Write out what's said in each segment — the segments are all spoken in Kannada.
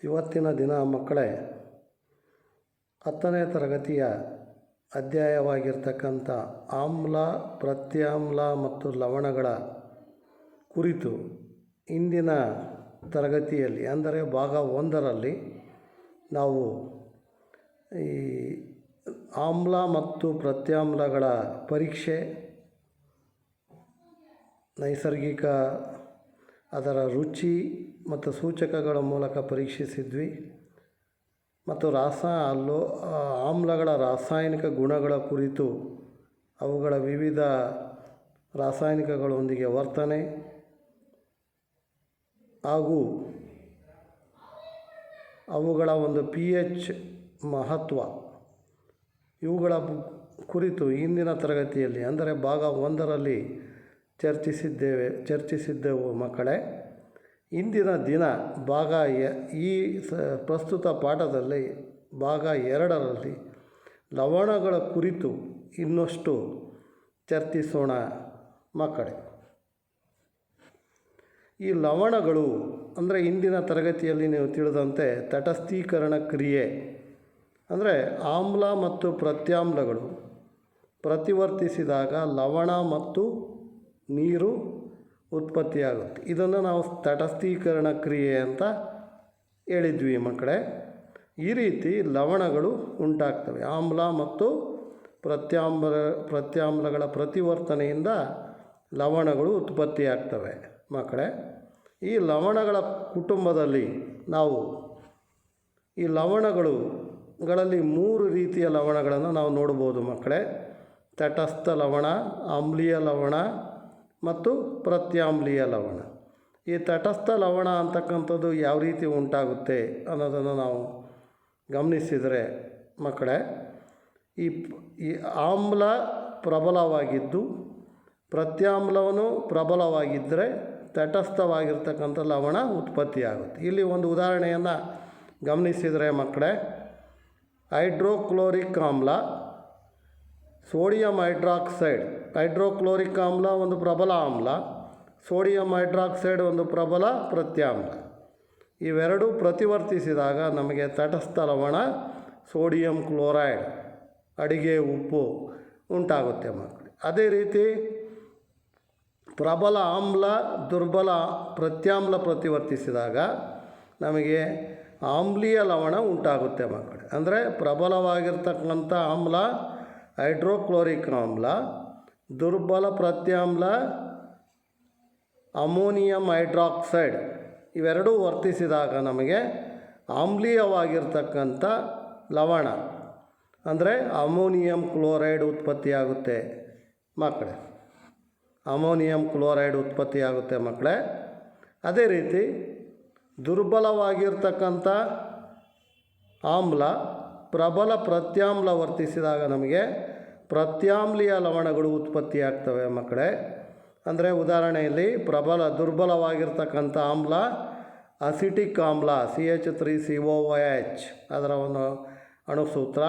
ಇವತ್ತಿನ ದಿನ ಮಕ್ಕಳೇ 10ನೇ ತರಗತಿಯ ಅಧ್ಯಾಯವಾಗಿರ್ತಕ್ಕಂಥ ಆಮ್ಲ, ಪ್ರತ್ಯಾಮ್ಲ ಮತ್ತು ಲವಣಗಳ ಕುರಿತು ಇಂದಿನ ತರಗತಿಯಲ್ಲಿ ಅಂದರೆ ಭಾಗ 1ರಲ್ಲಿ ನಾವು ಈ ಆಮ್ಲ ಮತ್ತು ಪ್ರತ್ಯಾಮ್ಲಗಳ ಪರೀಕ್ಷೆ, ನೈಸರ್ಗಿಕ ಅದರ ರುಚಿ ಮತ್ತು ಸೂಚಕಗಳ ಮೂಲಕ ಪರೀಕ್ಷಿಸಿದ್ವಿ ಮತ್ತು ಆಮ್ಲಗಳ ರಾಸಾಯನಿಕ ಗುಣಗಳ ಕುರಿತು ಅವುಗಳ ವಿವಿಧ ರಾಸಾಯನಿಕಗಳೊಂದಿಗೆ ವರ್ತನೆ ಹಾಗೂ ಅವುಗಳ ಒಂದು pH ಮಹತ್ವ ಇವುಗಳ ಕುರಿತು ಇಂದಿನ ತರಗತಿಯಲ್ಲಿ ಅಂದರೆ ಭಾಗ 1ರಲ್ಲಿ ಚರ್ಚಿಸಿದ್ದೆವು ಮಕ್ಕಳೇ. ಇಂದಿನ ದಿನ ಪ್ರಸ್ತುತ ಪಾಠದಲ್ಲಿ ಭಾಗ 2ರಲ್ಲಿ ಲವಣಗಳ ಕುರಿತು ಇನ್ನಷ್ಟು ಚರ್ಚಿಸೋಣ ಮಕ್ಕಳೇ. ಈ ಲವಣಗಳು ಅಂದರೆ ಇಂದಿನ ತರಗತಿಯಲ್ಲಿ ನೀವು ತಿಳಿದಂತೆ ತಟಸ್ಥೀಕರಣ ಕ್ರಿಯೆ ಅಂದರೆ ಆಮ್ಲ ಮತ್ತು ಪ್ರತ್ಯಾಮ್ಲಗಳು ಪ್ರತಿವರ್ತಿಸಿದಾಗ ಲವಣ ಮತ್ತು ನೀರು ಉತ್ಪತ್ತಿಯಾಗುತ್ತೆ. ಇದನ್ನು ನಾವು ತಟಸ್ಥೀಕರಣ ಕ್ರಿಯೆ ಅಂತ ಹೇಳಿದ್ವಿ ಮಕ್ಕಳೇ. ಈ ರೀತಿ ಲವಣಗಳು ಉಂಟಾಗ್ತವೆ. ಆಮ್ಲ ಮತ್ತು ಪ್ರತ್ಯಾಮ್ಲಗಳ ಪ್ರತಿವರ್ತನೆಯಿಂದ ಲವಣಗಳು ಉತ್ಪತ್ತಿಯಾಗ್ತವೆ ಮಕ್ಕಳೇ. ಈ ಲವಣಗಳ ಕುಟುಂಬದಲ್ಲಿ ನಾವು ಈ ಲವಣಗಳಲ್ಲಿ 3 ರೀತಿಯ ಲವಣಗಳನ್ನು ನಾವು ನೋಡ್ಬೋದು ಮಕ್ಕಳೇ. ತಟಸ್ಥ ಲವಣ, ಆಮ್ಲೀಯ ಲವಣ ಮತ್ತು ಪ್ರತ್ಯಾಮ್ಲೀಯ ಲವಣ. ಈ ತಟಸ್ಥ ಲವಣ ಅಂತಕ್ಕಂಥದ್ದು ಯಾವ ರೀತಿ ಉಂಟಾಗುತ್ತೆ ಅನ್ನೋದನ್ನು ನಾವು ಗಮನಿಸಿದರೆ ಮಕ್ಕಳೇ, ಈ ಆಮ್ಲ ಪ್ರಬಲವಾಗಿದ್ದು ಪ್ರತ್ಯಾಮ್ಲವನ್ನು ಪ್ರಬಲವಾಗಿದ್ದರೆ ತಟಸ್ಥವಾಗಿರ್ತಕ್ಕಂಥ ಲವಣ ಉತ್ಪತ್ತಿಯಾಗುತ್ತೆ. ಇಲ್ಲಿ ಒಂದು ಉದಾಹರಣೆಯನ್ನು ಗಮನಿಸಿದರೆ ಮಕ್ಕಳೇ, ಹೈಡ್ರೋಕ್ಲೋರಿಕ್ ಆಮ್ಲ, ಸೋಡಿಯಂ ಹೈಡ್ರಾಕ್ಸೈಡ್. ಹೈಡ್ರೋಕ್ಲೋರಿಕ್ ಆಮ್ಲ ಒಂದು ಪ್ರಬಲ ಆಮ್ಲ, ಸೋಡಿಯಂ ಹೈಡ್ರಾಕ್ಸೈಡ್ ಒಂದು ಪ್ರಬಲ ಪ್ರತ್ಯಾಮ್ಲ. ಇವೆರಡೂ ಪ್ರತಿವರ್ತಿಸಿದಾಗ ನಮಗೆ ತಟಸ್ಥ ಲವಣ ಸೋಡಿಯಂ ಕ್ಲೋರೈಡ್, ಅಡಿಗೆ ಉಪ್ಪು ಉಂಟಾಗುತ್ತೆ ಮಕ್ಕಳೇ. ಅದೇ ರೀತಿ ಪ್ರಬಲ ಆಮ್ಲ ದುರ್ಬಲ ಪ್ರತ್ಯಾಮ್ಲ ಪ್ರತಿವರ್ತಿಸಿದಾಗ ನಮಗೆ ಆಮ್ಲೀಯ ಲವಣ ಉಂಟಾಗುತ್ತೆ ಮಕ್ಕಳೇ. ಅಂದರೆ ಪ್ರಬಲವಾಗಿರ್ತಕ್ಕಂಥ ಆಮ್ಲ ಹೈಡ್ರೋಕ್ಲೋರಿಕ್ ಆಮ್ಲ, ದುರ್ಬಲ ಪ್ರತ್ಯಾಮ್ಲ ಅಮೋನಿಯಂ ಹೈಡ್ರಾಕ್ಸೈಡ್. ಇವೆರಡೂ ವರ್ತಿಸಿದಾಗ ನಮಗೆ ಆಮ್ಲೀಯವಾಗಿರ್ತಕ್ಕಂಥ ಲವಣ ಅಂದರೆ ಅಮೋನಿಯಂ ಕ್ಲೋರೈಡ್ ಉತ್ಪತ್ತಿಯಾಗುತ್ತೆ ಮಕ್ಕಳೇ. ಅಮೋನಿಯಂ ಕ್ಲೋರೈಡ್ ಉತ್ಪತ್ತಿಯಾಗುತ್ತೆ ಮಕ್ಕಳೇ. ಅದೇ ರೀತಿ ದುರ್ಬಲವಾಗಿರ್ತಕ್ಕಂಥ ಆಮ್ಲ ಪ್ರಬಲ ಪ್ರತ್ಯಾಮ್ಲ ವರ್ತಿಸಿದಾಗ ನಮಗೆ ಪ್ರತ್ಯಾಮ್ಲೀಯ ಲವಣಗಳು ಉತ್ಪತ್ತಿಯಾಗ್ತವೆ ಮಕ್ಕಳೇ. ಅಂದರೆ ಉದಾಹರಣೆಯಲ್ಲಿ ದುರ್ಬಲವಾಗಿರ್ತಕ್ಕಂಥ ಆಮ್ಲ ಅಸಿಟಿಕ್ ಆಮ್ಲ CH3COOH ಅದರ ಒಂದು ಅಣುಸೂತ್ರ.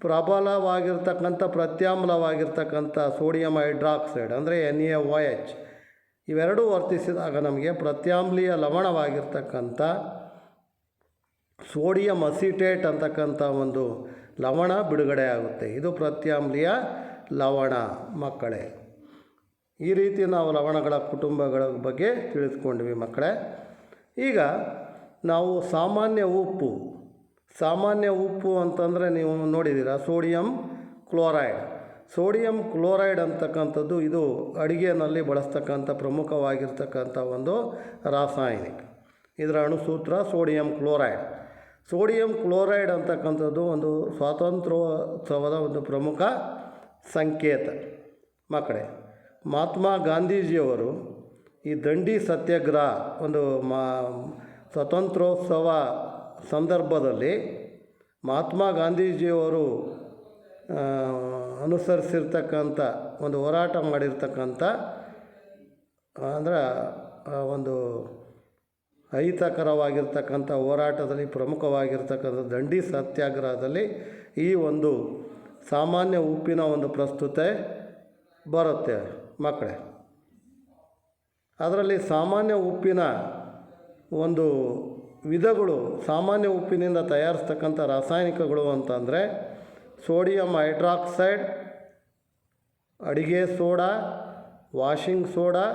ಪ್ರಬಲವಾಗಿರ್ತಕ್ಕಂಥ ಪ್ರತ್ಯಾಮ್ಲವಾಗಿರ್ತಕ್ಕಂಥ ಸೋಡಿಯಂ ಹೈಡ್ರಾಕ್ಸೈಡ್ ಅಂದರೆ NaOH. ಇವೆರಡೂ ವರ್ತಿಸಿದಾಗ ನಮಗೆ ಪ್ರತ್ಯಾಮ್ಲೀಯ ಲವಣವಾಗಿರ್ತಕ್ಕಂಥ ಸೋಡಿಯಂ ಅಸಿಟೇಟ್ ಅಂತಕ್ಕಂಥ ಒಂದು ಲವಣ ಬಿಡುಗಡೆ ಆಗುತ್ತೆ. ಇದು ಪ್ರತ್ಯಾಮ್ಲೀಯ ಲವಣ ಮಕ್ಕಳೇ. ಈ ರೀತಿ ನಾವು ಲವಣಗಳ ಕುಟುಂಬಗಳ ಬಗ್ಗೆ ತಿಳಿದುಕೊಂಡ್ವಿ ಮಕ್ಕಳೇ. ಈಗ ನಾವು ಸಾಮಾನ್ಯ ಉಪ್ಪು ಅಂತಂದರೆ ನೀವು ನೋಡಿದ್ದೀರಾ, ಸೋಡಿಯಂ ಕ್ಲೋರೈಡ್. ಸೋಡಿಯಂ ಕ್ಲೋರೈಡ್ ಅಂತಕ್ಕಂಥದ್ದು ಇದು ಅಡುಗೆಯಲ್ಲಿ ಬಳಸ್ತಕ್ಕಂಥ ಪ್ರಮುಖವಾಗಿರ್ತಕ್ಕಂಥ ಒಂದು ರಾಸಾಯನಿಕ. ಇದರ ಅಣುಸೂತ್ರ ಸೋಡಿಯಂ ಕ್ಲೋರೈಡ್. ಸೋಡಿಯಂ ಕ್ಲೋರೈಡ್ ಅಂತಕ್ಕಂಥದ್ದು ಒಂದು ಸ್ವಾತಂತ್ರ್ಯೋತ್ಸವದ ಒಂದು ಪ್ರಮುಖ ಸಂಕೇತ ಮಕ್ಕಳೇ. ಮಹಾತ್ಮ ಗಾಂಧೀಜಿಯವರು ಈ ದಂಡಿ ಸತ್ಯಾಗ್ರಹ ಒಂದು ಸ್ವಾತಂತ್ರ್ಯೋತ್ಸವ ಸಂದರ್ಭದಲ್ಲಿ ಮಹಾತ್ಮ ಗಾಂಧೀಜಿಯವರು ಅನುಸರಿಸಿರ್ತಕ್ಕಂಥ ಒಂದು ಹೋರಾಟ ಮಾಡಿರ್ತಕ್ಕಂಥ ಅಂದರೆ ಒಂದು ಅಹಿತಕರವಾಗಿರ್ತಕ್ಕಂಥ ಹೋರಾಟದಲ್ಲಿ ಪ್ರಮುಖವಾಗಿರ್ತಕ್ಕಂಥ ದಂಡಿ ಸತ್ಯಾಗ್ರಹದಲ್ಲಿ ಈ ಒಂದು ಸಾಮಾನ್ಯ ಉಪ್ಪಿನ ಒಂದು ಪ್ರಸ್ತುತೆ ಬರುತ್ತೆ ಮಕ್ಕಳೇ. ಅದರಲ್ಲಿ ಸಾಮಾನ್ಯ ಉಪ್ಪಿನ ಒಂದು ವಿಧಗಳು ಸಾಮಾನ್ಯ ಉಪ್ಪಿನಿಂದ ತಯಾರಿಸ್ತಕ್ಕಂಥ ರಾಸಾಯನಿಕಗಳು ಅಂತಂದರೆ ಸೋಡಿಯಂ ಹೈಡ್ರಾಕ್ಸೈಡ್, ಅಡಿಗೆ ಸೋಡಾ, ವಾಷಿಂಗ್ ಸೋಡಾ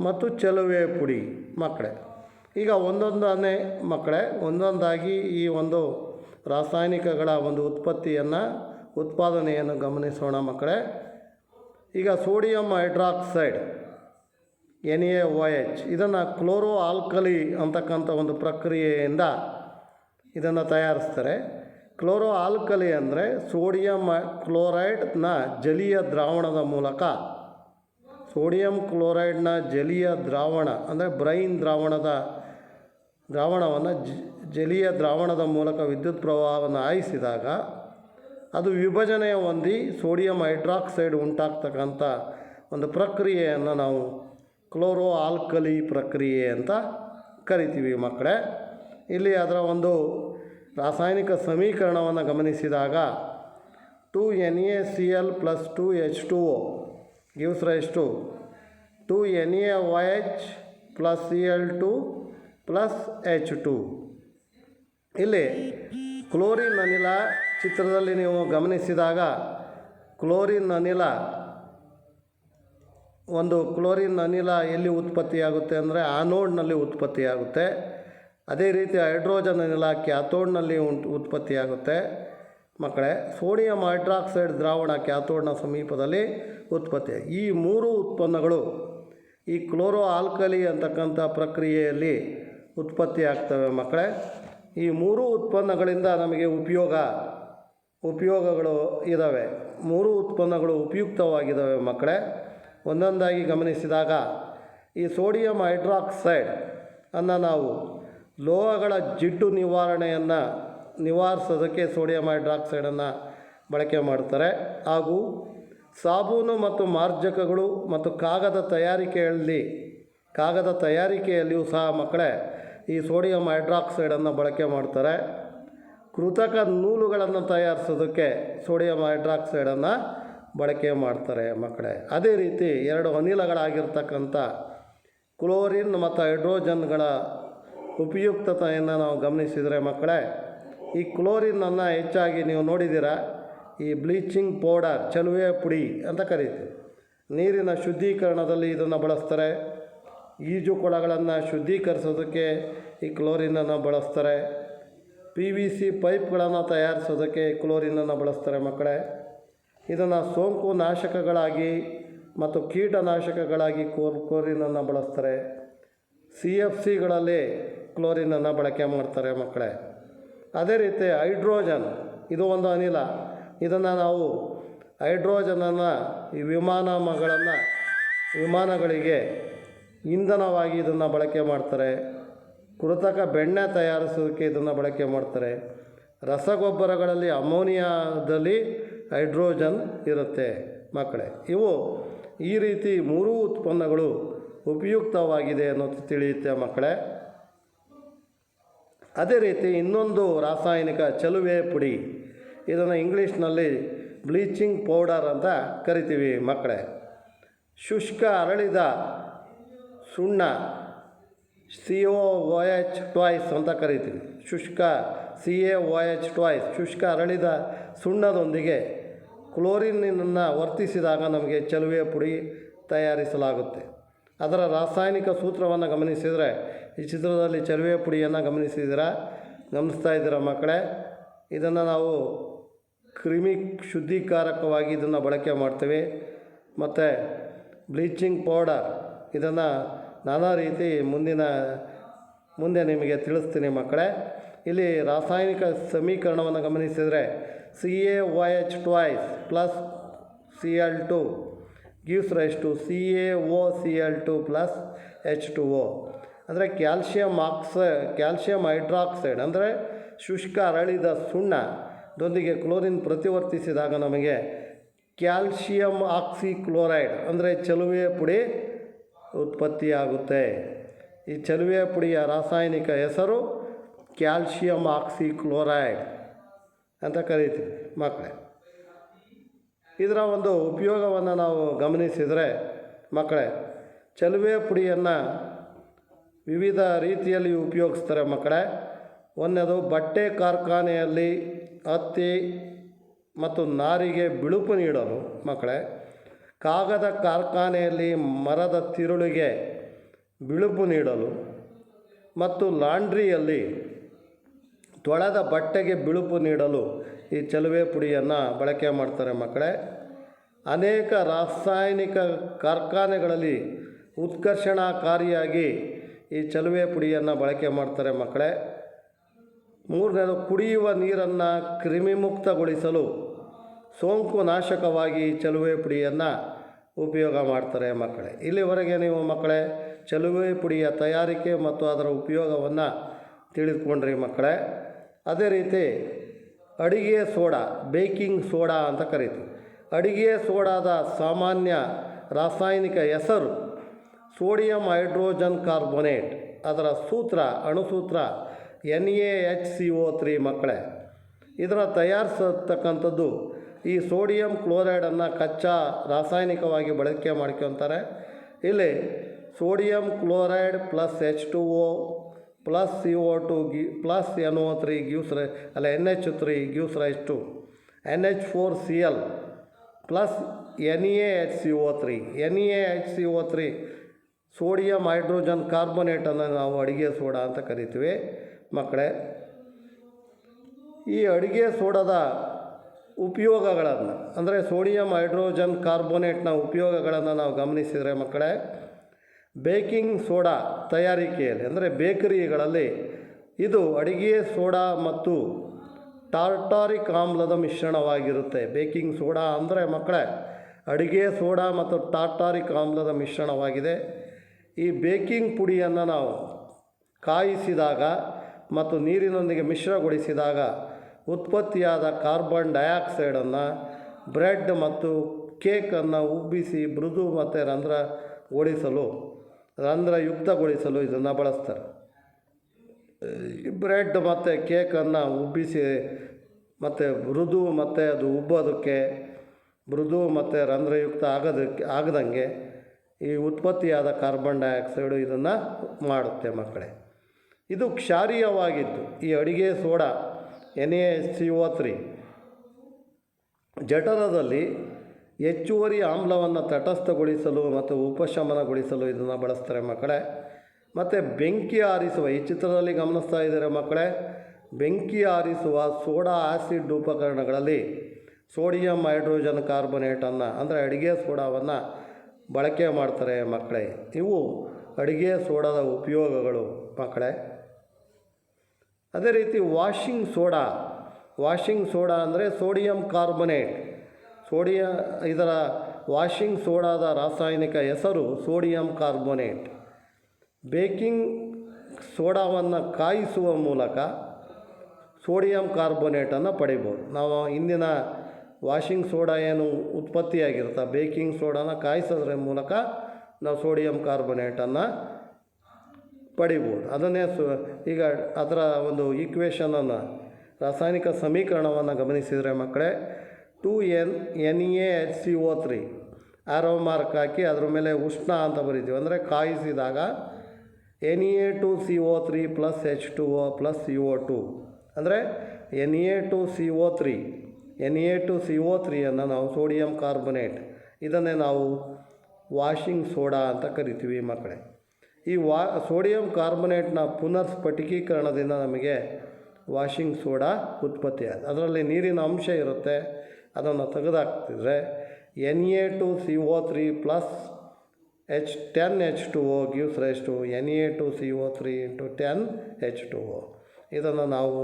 ಮತ್ತು ಚೆಲುವೆ ಪುಡಿ ಮಕ್ಕಳೇ. ಈಗ ಒಂದೊಂದಾಗಿ ಈ ಒಂದು ರಾಸಾಯನಿಕಗಳ ಒಂದು ಉತ್ಪಾದನೆಯನ್ನು ಗಮನಿಸೋಣ ಮಕ್ಕಳೇ. ಈಗ ಸೋಡಿಯಂ ಹೈಡ್ರಾಕ್ಸೈಡ್ NaOH ಇದನ್ನು ಕ್ಲೋರೋ ಆಲ್ಕಲಿ ಅಂತಕ್ಕಂಥ ಒಂದು ಪ್ರಕ್ರಿಯೆಯಿಂದ ಇದನ್ನು ತಯಾರಿಸ್ತಾರೆ. ಕ್ಲೋರೋ ಆಲ್ಕಲಿ ಅಂದರೆ ಸೋಡಿಯಂ ಕ್ಲೋರೈಡ್ನ ಜಲೀಯ ದ್ರಾವಣದ ಮೂಲಕ, ಸೋಡಿಯಂ ಕ್ಲೋರೈಡ್ನ ಜಲೀಯ ದ್ರಾವಣ ಅಂದರೆ ಬ್ರೈನ್ ದ್ರಾವಣವನ್ನು ಜಲೀಯ ದ್ರಾವಣದ ಮೂಲಕ ವಿದ್ಯುತ್ ಪ್ರವಾಹವನ್ನು ಹಾಯಿಸಿದಾಗ ಅದು ವಿಭಜನೆ ಹೊಂದಿ ಸೋಡಿಯಂ ಹೈಡ್ರಾಕ್ಸೈಡ್ ಉಂಟಾಗ್ತಕ್ಕಂಥ ಒಂದು ಪ್ರಕ್ರಿಯೆಯನ್ನು ನಾವು ಕ್ಲೋರೋ ಆಲ್ಕಲಿ ಪ್ರಕ್ರಿಯೆ ಅಂತ ಕರಿತೀವಿ ಮಕ್ಕಳೇ. ಇಲ್ಲಿ ಅದರ ಒಂದು ರಾಸಾಯನಿಕ ಸಮೀಕರಣವನ್ನು ಗಮನಿಸಿದಾಗ 2NaCl + 2H2O gives rise to 2NaOH + Cl2 + H2. ಇಲ್ಲಿ ಕ್ಲೋರಿನ್ ಅನಿಲ ಚಿತ್ರದಲ್ಲಿ ನೀವು ಗಮನಿಸಿದಾಗ ಕ್ಲೋರಿನ್ ಅನಿಲ ಎಲ್ಲಿ ಉತ್ಪತ್ತಿಯಾಗುತ್ತೆ ಅಂದರೆ ಆ್ಯನೋಡ್ನಲ್ಲಿ ಉತ್ಪತ್ತಿಯಾಗುತ್ತೆ. ಅದೇ ರೀತಿ ಹೈಡ್ರೋಜನ್ ಅನಿಲ ಕ್ಯಾಥೋಡ್ನಲ್ಲಿ ಉತ್ಪತ್ತಿಯಾಗುತ್ತೆ ಮಕ್ಕಳೇ. ಸೋಡಿಯಂ ಹೈಡ್ರಾಕ್ಸೈಡ್ ದ್ರಾವಣ ಕ್ಯಾಥೋಡ್ನ ಸಮೀಪದಲ್ಲಿ ಉತ್ಪತ್ತಿ. ಈ ಮೂರು ಉತ್ಪನ್ನಗಳು ಈ ಕ್ಲೋರೋ ಆಲ್ಕಲಿ ಅಂತಕ್ಕಂಥ ಪ್ರಕ್ರಿಯೆಯಲ್ಲಿ ಉತ್ಪತ್ತಿಯಾಗ್ತವೆ ಮಕ್ಕಳೇ. ಈ ಮೂರು ಉತ್ಪನ್ನಗಳಿಂದ ನಮಗೆ ಉಪಯೋಗಗಳು ಇದ್ದಾವೆ. ಮೂರು ಉತ್ಪನ್ನಗಳು ಉಪಯುಕ್ತವಾಗಿದ್ದಾವೆ ಮಕ್ಕಳೇ. ಒಂದೊಂದಾಗಿ ಗಮನಿಸಿದಾಗ ಈ ಸೋಡಿಯಂ ಹೈಡ್ರಾಕ್ಸೈಡ್ ಅನ್ನು ನಾವು ಲೋಹಗಳ ಜಿಡ್ಡು ನಿವಾರಿಸೋದಕ್ಕೆ ಸೋಡಿಯಂ ಹೈಡ್ರಾಕ್ಸೈಡನ್ನು ಬಳಕೆ ಮಾಡ್ತಾರೆ. ಹಾಗೂ ಸಾಬೂನು ಮತ್ತು ಮಾರ್ಜಕಗಳು ಮತ್ತು ಕಾಗದ ತಯಾರಿಕೆಯಲ್ಲಿಯೂ ಸಹ ಮಕ್ಕಳೇ ಈ ಸೋಡಿಯಂ ಹೈಡ್ರಾಕ್ಸೈಡನ್ನು ಬಳಕೆ ಮಾಡ್ತಾರೆ. ಕೃತಕ ನೂಲುಗಳನ್ನು ತಯಾರಿಸೋದಕ್ಕೆ ಸೋಡಿಯಂ ಹೈಡ್ರಾಕ್ಸೈಡನ್ನು ಬಳಕೆ ಮಾಡ್ತಾರೆ ಮಕ್ಕಳೇ. ಅದೇ ರೀತಿ ಎರಡು ಅನಿಲಗಳಾಗಿರ್ತಕ್ಕಂಥ ಕ್ಲೋರಿನ್ ಮತ್ತು ಹೈಡ್ರೋಜನ್ಗಳ ಉಪಯುಕ್ತತೆಯನ್ನು ನಾವು ಗಮನಿಸಿದರೆ ಮಕ್ಕಳೇ, ಈ ಕ್ಲೋರಿನನ್ನು ಹೆಚ್ಚಾಗಿ ನೀವು ನೋಡಿದ್ದೀರಾ, ಈ ಬ್ಲೀಚಿಂಗ್ ಪೌಡರ್ ಚೆಲುವೆ ಪುಡಿ ಅಂತ ಕರೀತೀವಿ. ನೀರಿನ ಶುದ್ಧೀಕರಣದಲ್ಲಿ ಇದನ್ನು ಬಳಸ್ತಾರೆ. ಈಜುಕೊಳಗಳನ್ನು ಶುದ್ಧೀಕರಿಸೋದಕ್ಕೆ ಈ ಕ್ಲೋರಿನನ್ನು ಬಳಸ್ತಾರೆ. PVC ಪೈಪ್ಗಳನ್ನು ತಯಾರಿಸೋದಕ್ಕೆ ಕ್ಲೋರಿನನ್ನು ಬಳಸ್ತಾರೆ ಮಕ್ಕಳೇ. ಇದನ್ನು ಸೋಂಕು ನಾಶಕಗಳಾಗಿ ಮತ್ತು ಕೀಟನಾಶಕಗಳಾಗಿ ಕ್ಲೋರಿನನ್ನು ಬಳಸ್ತಾರೆ. CFCಗಳಲ್ಲಿ ಕ್ಲೋರಿನನ್ನು ಬಳಕೆ ಮಾಡ್ತಾರೆ ಮಕ್ಕಳೇ. ಅದೇ ರೀತಿ ಹೈಡ್ರೋಜನ್ ಇದು ಒಂದು ಅನಿಲ. ಇದನ್ನು ನಾವು ಹೈಡ್ರೋಜನನ್ನು ಈ ವಿಮಾನಗಳಿಗೆ ಇಂಧನವಾಗಿ ಇದನ್ನು ಬಳಕೆ ಮಾಡ್ತಾರೆ. ಕೃತಕ ಬೆಣ್ಣೆ ತಯಾರಿಸೋದಕ್ಕೆ ಇದನ್ನು ಬಳಕೆ ಮಾಡ್ತಾರೆ. ರಸಗೊಬ್ಬರಗಳಲ್ಲಿ ಅಮೋನಿಯಾದಲ್ಲಿ ಹೈಡ್ರೋಜನ್ ಇರುತ್ತೆ ಮಕ್ಕಳೇ. ಈ ರೀತಿ ಮೂರೂ ಉತ್ಪನ್ನಗಳು ಉಪಯುಕ್ತವಾಗಿದೆ ಅನ್ನೋದು ತಿಳಿಯುತ್ತೆ ಮಕ್ಕಳೇ. ಅದೇ ರೀತಿ ಇನ್ನೊಂದು ರಾಸಾಯನಿಕ ಚೆಲುವೆ ಪುಡಿ, ಇದನ್ನು ಇಂಗ್ಲೀಷ್ನಲ್ಲಿ ಬ್ಲೀಚಿಂಗ್ ಪೌಡರ್ ಅಂತ ಕರಿತೀವಿ ಮಕ್ಕಳೇ. ಶುಷ್ಕ ಅರಳಿದ ಸುಣ್ಣ CaOH2 ಅಂತ ಕರಿತೀವಿ. CaOH2 ಶುಷ್ಕ ಅರಳಿದ ಸುಣ್ಣದೊಂದಿಗೆ ಕ್ಲೋರಿನನ್ನು ವರ್ತಿಸಿದಾಗ ನಮಗೆ ಚೆಲುವೆ ಪುಡಿ ತಯಾರಿಸಲಾಗುತ್ತೆ. ಅದರ ರಾಸಾಯನಿಕ ಸೂತ್ರವನ್ನು ಗಮನಿಸಿದರೆ ಈ ಚಿತ್ರದಲ್ಲಿ ಚೆಲುವೆ ಪುಡಿಯನ್ನು ಗಮನಿಸ್ತಾ ಇದ್ದೀರಾ ಮಕ್ಕಳೇ. ಇದನ್ನು ನಾವು ಕ್ರಿಮಿ ಶುದ್ಧೀಕಾರಕವಾಗಿ ಇದನ್ನು ಬಳಕೆ ಮಾಡ್ತೀವಿ. ಮತ್ತು ಬ್ಲೀಚಿಂಗ್ ಪೌಡರ್ ಇದನ್ನು ನಾನಾ ರೀತಿ ಮುಂದೆ ನಿಮಗೆ ತಿಳಿಸ್ತೀನಿ ಮಕ್ಕಳೇ. ಇಲ್ಲಿ ರಾಸಾಯನಿಕ ಸಮೀಕರಣವನ್ನು ಗಮನಿಸಿದರೆ CaOH2 + Cl2 gives rise to CaOCl2 + H2O. ಅಂದರೆ ಕ್ಯಾಲ್ಶಿಯಂ ಹೈಡ್ರಾಕ್ಸೈಡ್ ಅಂದರೆ ಶುಷ್ಕ ಅರಳಿದ ಸುಣ್ಣದೊಂದಿಗೆ ಕ್ಲೋರಿನ್ ಪ್ರತಿವರ್ತಿಸಿದಾಗ ನಮಗೆ ಕ್ಯಾಲ್ಶಿಯಂ ಆಕ್ಸಿಕ್ಲೋರೈಡ್ ಅಂದರೆ ಚೆಲುವೆ ಪುಡಿ ಉತ್ಪತ್ತಿಯಾಗುತ್ತೆ. ಈ ಚೆಲುವೆ ಪುಡಿಯ ರಾಸಾಯನಿಕ ಹೆಸರು ಕ್ಯಾಲ್ಶಿಯಂ ಆಕ್ಸಿಕ್ಲೋರೈಡ್ ಅಂತ ಕರಿತೀವಿ ಮಕ್ಕಳೇ. ಇದರ ಒಂದು ಉಪಯೋಗವನ್ನು ನಾವು ಗಮನಿಸಿದರೆ ಮಕ್ಕಳೇ, ಚೆಲುವೆ ಪುಡಿಯನ್ನು ವಿವಿಧ ರೀತಿಯಲ್ಲಿ ಉಪಯೋಗಿಸ್ತಾರೆ ಮಕ್ಕಳೇ. ಒಂದನೇದು ಬಟ್ಟೆ ಕಾರ್ಖಾನೆಯಲ್ಲಿ ಹತ್ತಿ ಮತ್ತು ನಾರಿಗೆ ಬಿಳುಪು ನೀಡಲು ಮಕ್ಕಳೇ. ಕಾಗದ ಕಾರ್ಖಾನೆಯಲ್ಲಿ ಮರದ ತಿರುಳಿಗೆ ಬಿಳುಪು ನೀಡಲು ಮತ್ತು ಲಾಂಡ್ರಿಯಲ್ಲಿ ತೊಳೆದ ಬಟ್ಟೆಗೆ ಬಿಳುಪು ನೀಡಲು ಈ ಚಲುವೆ ಪುಡಿಯನ್ನು ಬಳಕೆ ಮಾಡ್ತಾರೆ ಮಕ್ಕಳೇ. ಅನೇಕ ರಾಸಾಯನಿಕ ಕಾರ್ಖಾನೆಗಳಲ್ಲಿ ಉತ್ಕರ್ಷಣಕಾರಿಯಾಗಿ ಈ ಚಲುವೆ ಪುಡಿಯನ್ನು ಬಳಕೆ ಮಾಡ್ತಾರೆ ಮಕ್ಕಳೇ. ಮೂರನೇದು ಕುಡಿಯುವ ನೀರನ್ನು ಕ್ರಿಮಿಮುಕ್ತಗೊಳಿಸಲು ಸೋಂಕು ನಾಶಕವಾಗಿ ಈ ಚಲುವೆ ಪುಡಿಯನ್ನು ಉಪಯೋಗ ಮಾಡ್ತಾರೆ ಮಕ್ಕಳೇ. ಇಲ್ಲಿವರೆಗೆ ನೀವು ಮಕ್ಕಳೇ ಚಲುವೆ ಪುಡಿಯ ತಯಾರಿಕೆ ಮತ್ತು ಅದರ ಉಪಯೋಗವನ್ನು ತಿಳಿದುಕೊಂಡ್ರಿ ಮಕ್ಕಳೇ. ಅದೇ ರೀತಿ ಅಡಿಗೆ ಸೋಡಾ, ಬೇಕಿಂಗ್ ಸೋಡಾ ಅಂತ ಕರೀತೀವಿ. ಅಡಿಗೆ ಸೋಡಾದ ಸಾಮಾನ್ಯ ರಾಸಾಯನಿಕ ಹೆಸರು ಸೋಡಿಯಂ ಹೈಡ್ರೋಜನ್ ಕಾರ್ಬೋನೇಟ್. ಅದರ ಅಣುಸೂತ್ರ NaHCO3 ಮಕ್ಕಳೇ. ಇದನ್ನು ತಯಾರಿಸತಕ್ಕಂಥದ್ದು ಈ ಸೋಡಿಯಂ ಕ್ಲೋರೈಡನ್ನು ಕಚ್ಚಾ ರಾಸಾಯನಿಕವಾಗಿ ಬಳಕೆ ಮಾಡ್ಕೊತಾರೆ. ಇಲ್ಲಿ sodium chloride plus H2O plus CO2 plus NO3 NH3 gives rise to NH4Cl plus NaHCO3. NaHCO3 sodium hydrogen ಕಾರ್ಬೋನೇಟನ್ನು ನಾವು ಅಡಿಗೆ ಸೋಡಾ ಅಂತ ಕರಿತೀವಿ ಮಕ್ಕಳೇ. ಈ ಅಡಿಗೆ ಸೋಡಾದ ಉಪಯೋಗಗಳನ್ನು ಅಂದರೆ ಸೋಡಿಯಂ ಹೈಡ್ರೋಜನ್ ಕಾರ್ಬೋನೇಟ್ನ ಉಪಯೋಗಗಳನ್ನು ನಾವು ಗಮನಿಸಿದರೆ ಮಕ್ಕಳೇ, ಬೇಕಿಂಗ್ ಸೋಡಾ ತಯಾರಿಕೆಯಲ್ಲಿ ಅಂದರೆ ಬೇಕರಿಗಳಲ್ಲಿ ಇದು ಅಡಿಗೆ ಸೋಡಾ ಮತ್ತು ಟಾರ್ಟಾರಿಕ್ ಆಮ್ಲದ ಮಿಶ್ರಣವಾಗಿರುತ್ತೆ. ಬೇಕಿಂಗ್ ಸೋಡಾ ಅಂದರೆ ಮಕ್ಕಳೇ ಅಡಿಗೆ ಸೋಡಾ ಮತ್ತು ಟಾರ್ಟಾರಿಕ್ ಆಮ್ಲದ ಮಿಶ್ರಣವಾಗಿದೆ. ಈ ಬೇಕಿಂಗ್ ಪುಡಿಯನ್ನು ನಾವು ಕಾಯಿಸಿದಾಗ ಮತ್ತು ನೀರಿನೊಂದಿಗೆ ಮಿಶ್ರಗೊಳಿಸಿದಾಗ ಉತ್ಪತ್ತಿಯಾದ ಕಾರ್ಬನ್ ಡೈಆಕ್ಸೈಡನ್ನು ಬ್ರೆಡ್ ಮತ್ತು ಕೇಕನ್ನು ಉಬ್ಬಿಸಿ ಮೃದು ಮತ್ತು ರಂಧ್ರಯುಕ್ತಗೊಳಿಸಲು ಇದನ್ನು ಬಳಸ್ತಾರೆ. ಬ್ರೆಡ್ ಮತ್ತು ಕೇಕನ್ನು ಉಬ್ಬಿಸಿ ಮತ್ತು ಮೃದು ಮತ್ತು ಅದು ಉಬ್ಬೋದಕ್ಕೆ ಮೃದು ಮತ್ತು ರಂಧ್ರಯುಕ್ತ ಆಗದಂಗೆ ಈ ಉತ್ಪತ್ತಿಯಾದ ಕಾರ್ಬನ್ ಡೈಆಕ್ಸೈಡು ಇದನ್ನು ಮಾಡುತ್ತೆ ಮಕ್ಕಳೇ. ಇದು ಕ್ಷಾರೀಯವಾಗಿದ್ದು ಈ ಅಡಿಗೆ ಸೋಡಾ NaCO3 ಜಠರದಲ್ಲಿ ಹೆಚ್ಚುವರಿ ಆಮ್ಲವನ್ನು ತಟಸ್ಥಗೊಳಿಸಲು ಮತ್ತು ಉಪಶಮನಗೊಳಿಸಲು ಇದನ್ನು ಬಳಸ್ತಾರೆ ಮಕ್ಕಳೇ. ಮತ್ತು ಬೆಂಕಿ ಆರಿಸುವ ಈ ಚಿತ್ರದಲ್ಲಿ ಗಮನಿಸ್ತಾ ಇದ್ದಾರೆ ಮಕ್ಕಳೇ, ಬೆಂಕಿ ಆರಿಸುವ ಸೋಡಾ ಆ್ಯಸಿಡ್ ಉಪಕರಣಗಳಲ್ಲಿ ಸೋಡಿಯಂ ಹೈಡ್ರೋಜನ್ ಕಾರ್ಬೋನೇಟನ್ನು ಅಂದರೆ ಅಡಿಗೆ ಸೋಡಾವನ್ನು ಬಳಕೆ ಮಾಡ್ತಾರೆ ಮಕ್ಕಳೇ. ಇವು ಅಡಿಗೆ ಸೋಡಾದ ಉಪಯೋಗಗಳು ಮಕ್ಕಳೇ. ಅದೇ ರೀತಿ ವಾಷಿಂಗ್ ಸೋಡಾ ಅಂದರೆ ಸೋಡಿಯಂ ಕಾರ್ಬೋನೇಟ್. ಇದರ ವಾಷಿಂಗ್ ಸೋಡಾದ ರಾಸಾಯನಿಕ ಹೆಸರು ಸೋಡಿಯಂ ಕಾರ್ಬೋನೇಟ್. ಬೇಕಿಂಗ್ ಸೋಡಾವನ್ನು ಕಾಯಿಸುವ ಮೂಲಕ ಸೋಡಿಯಂ ಕಾರ್ಬೋನೇಟನ್ನು ಪಡಿಬೋದು. ನಾವು ಇಂದಿನ ವಾಷಿಂಗ್ ಸೋಡಾ ಏನು ಉತ್ಪತ್ತಿಯಾಗಿರುತ್ತೆ ಬೇಕಿಂಗ್ ಸೋಡಾನ ಕಾಯಿಸೋದ್ರ ಮೂಲಕ ನಾವು ಸೋಡಿಯಂ ಕಾರ್ಬೋನೇಟನ್ನು ಪಡಿಬೋದು. ಅದನ್ನೇ ಈಗ ಅದರ ಒಂದು ಈಕ್ವೇಷನನ್ನು ರಾಸಾಯನಿಕ ಸಮೀಕರಣವನ್ನು ಗಮನಿಸಿದರೆ ಮಕ್ಕಳೇ 2NaHCO3 ಆರೋ ಮಾರ್ಕ್ ಹಾಕಿ ಅದ್ರ ಮೇಲೆ ಉಷ್ಣ ಅಂತ ಬರಿತೀವಿ. ಅಂದರೆ ಕಾಯಿಸಿದಾಗ Na2CO3 plus H2O plus CO2 ಅಂದರೆ Na2CO3ಯನ್ನು ನಾವು ಸೋಡಿಯಂ ಕಾರ್ಬೋನೇಟ್ ಇದನ್ನೇ ನಾವು ವಾಷಿಂಗ್ ಸೋಡಾ ಅಂತ ಕರಿತೀವಿ ಮಕ್ಕಳೇ. ಈ ಸೋಡಿಯಂ ಕಾರ್ಬೋನೇಟ್ನ ಪುನರ್ಸ್ಫಟಿಕೀಕರಣದಿಂದ ನಮಗೆ ವಾಷಿಂಗ್ ಸೋಡಾ ಉತ್ಪತ್ತಿಯಾದ ಅದರಲ್ಲಿ ನೀರಿನ ಅಂಶ ಇರುತ್ತೆ. ಅದನ್ನು ತೆಗೆದುಹಾಕ್ತಿದ್ರೆ Na2CO3 plus 10H2O gives rise to Na2CO3 into 10H2O. ಇದನ್ನು ನಾವು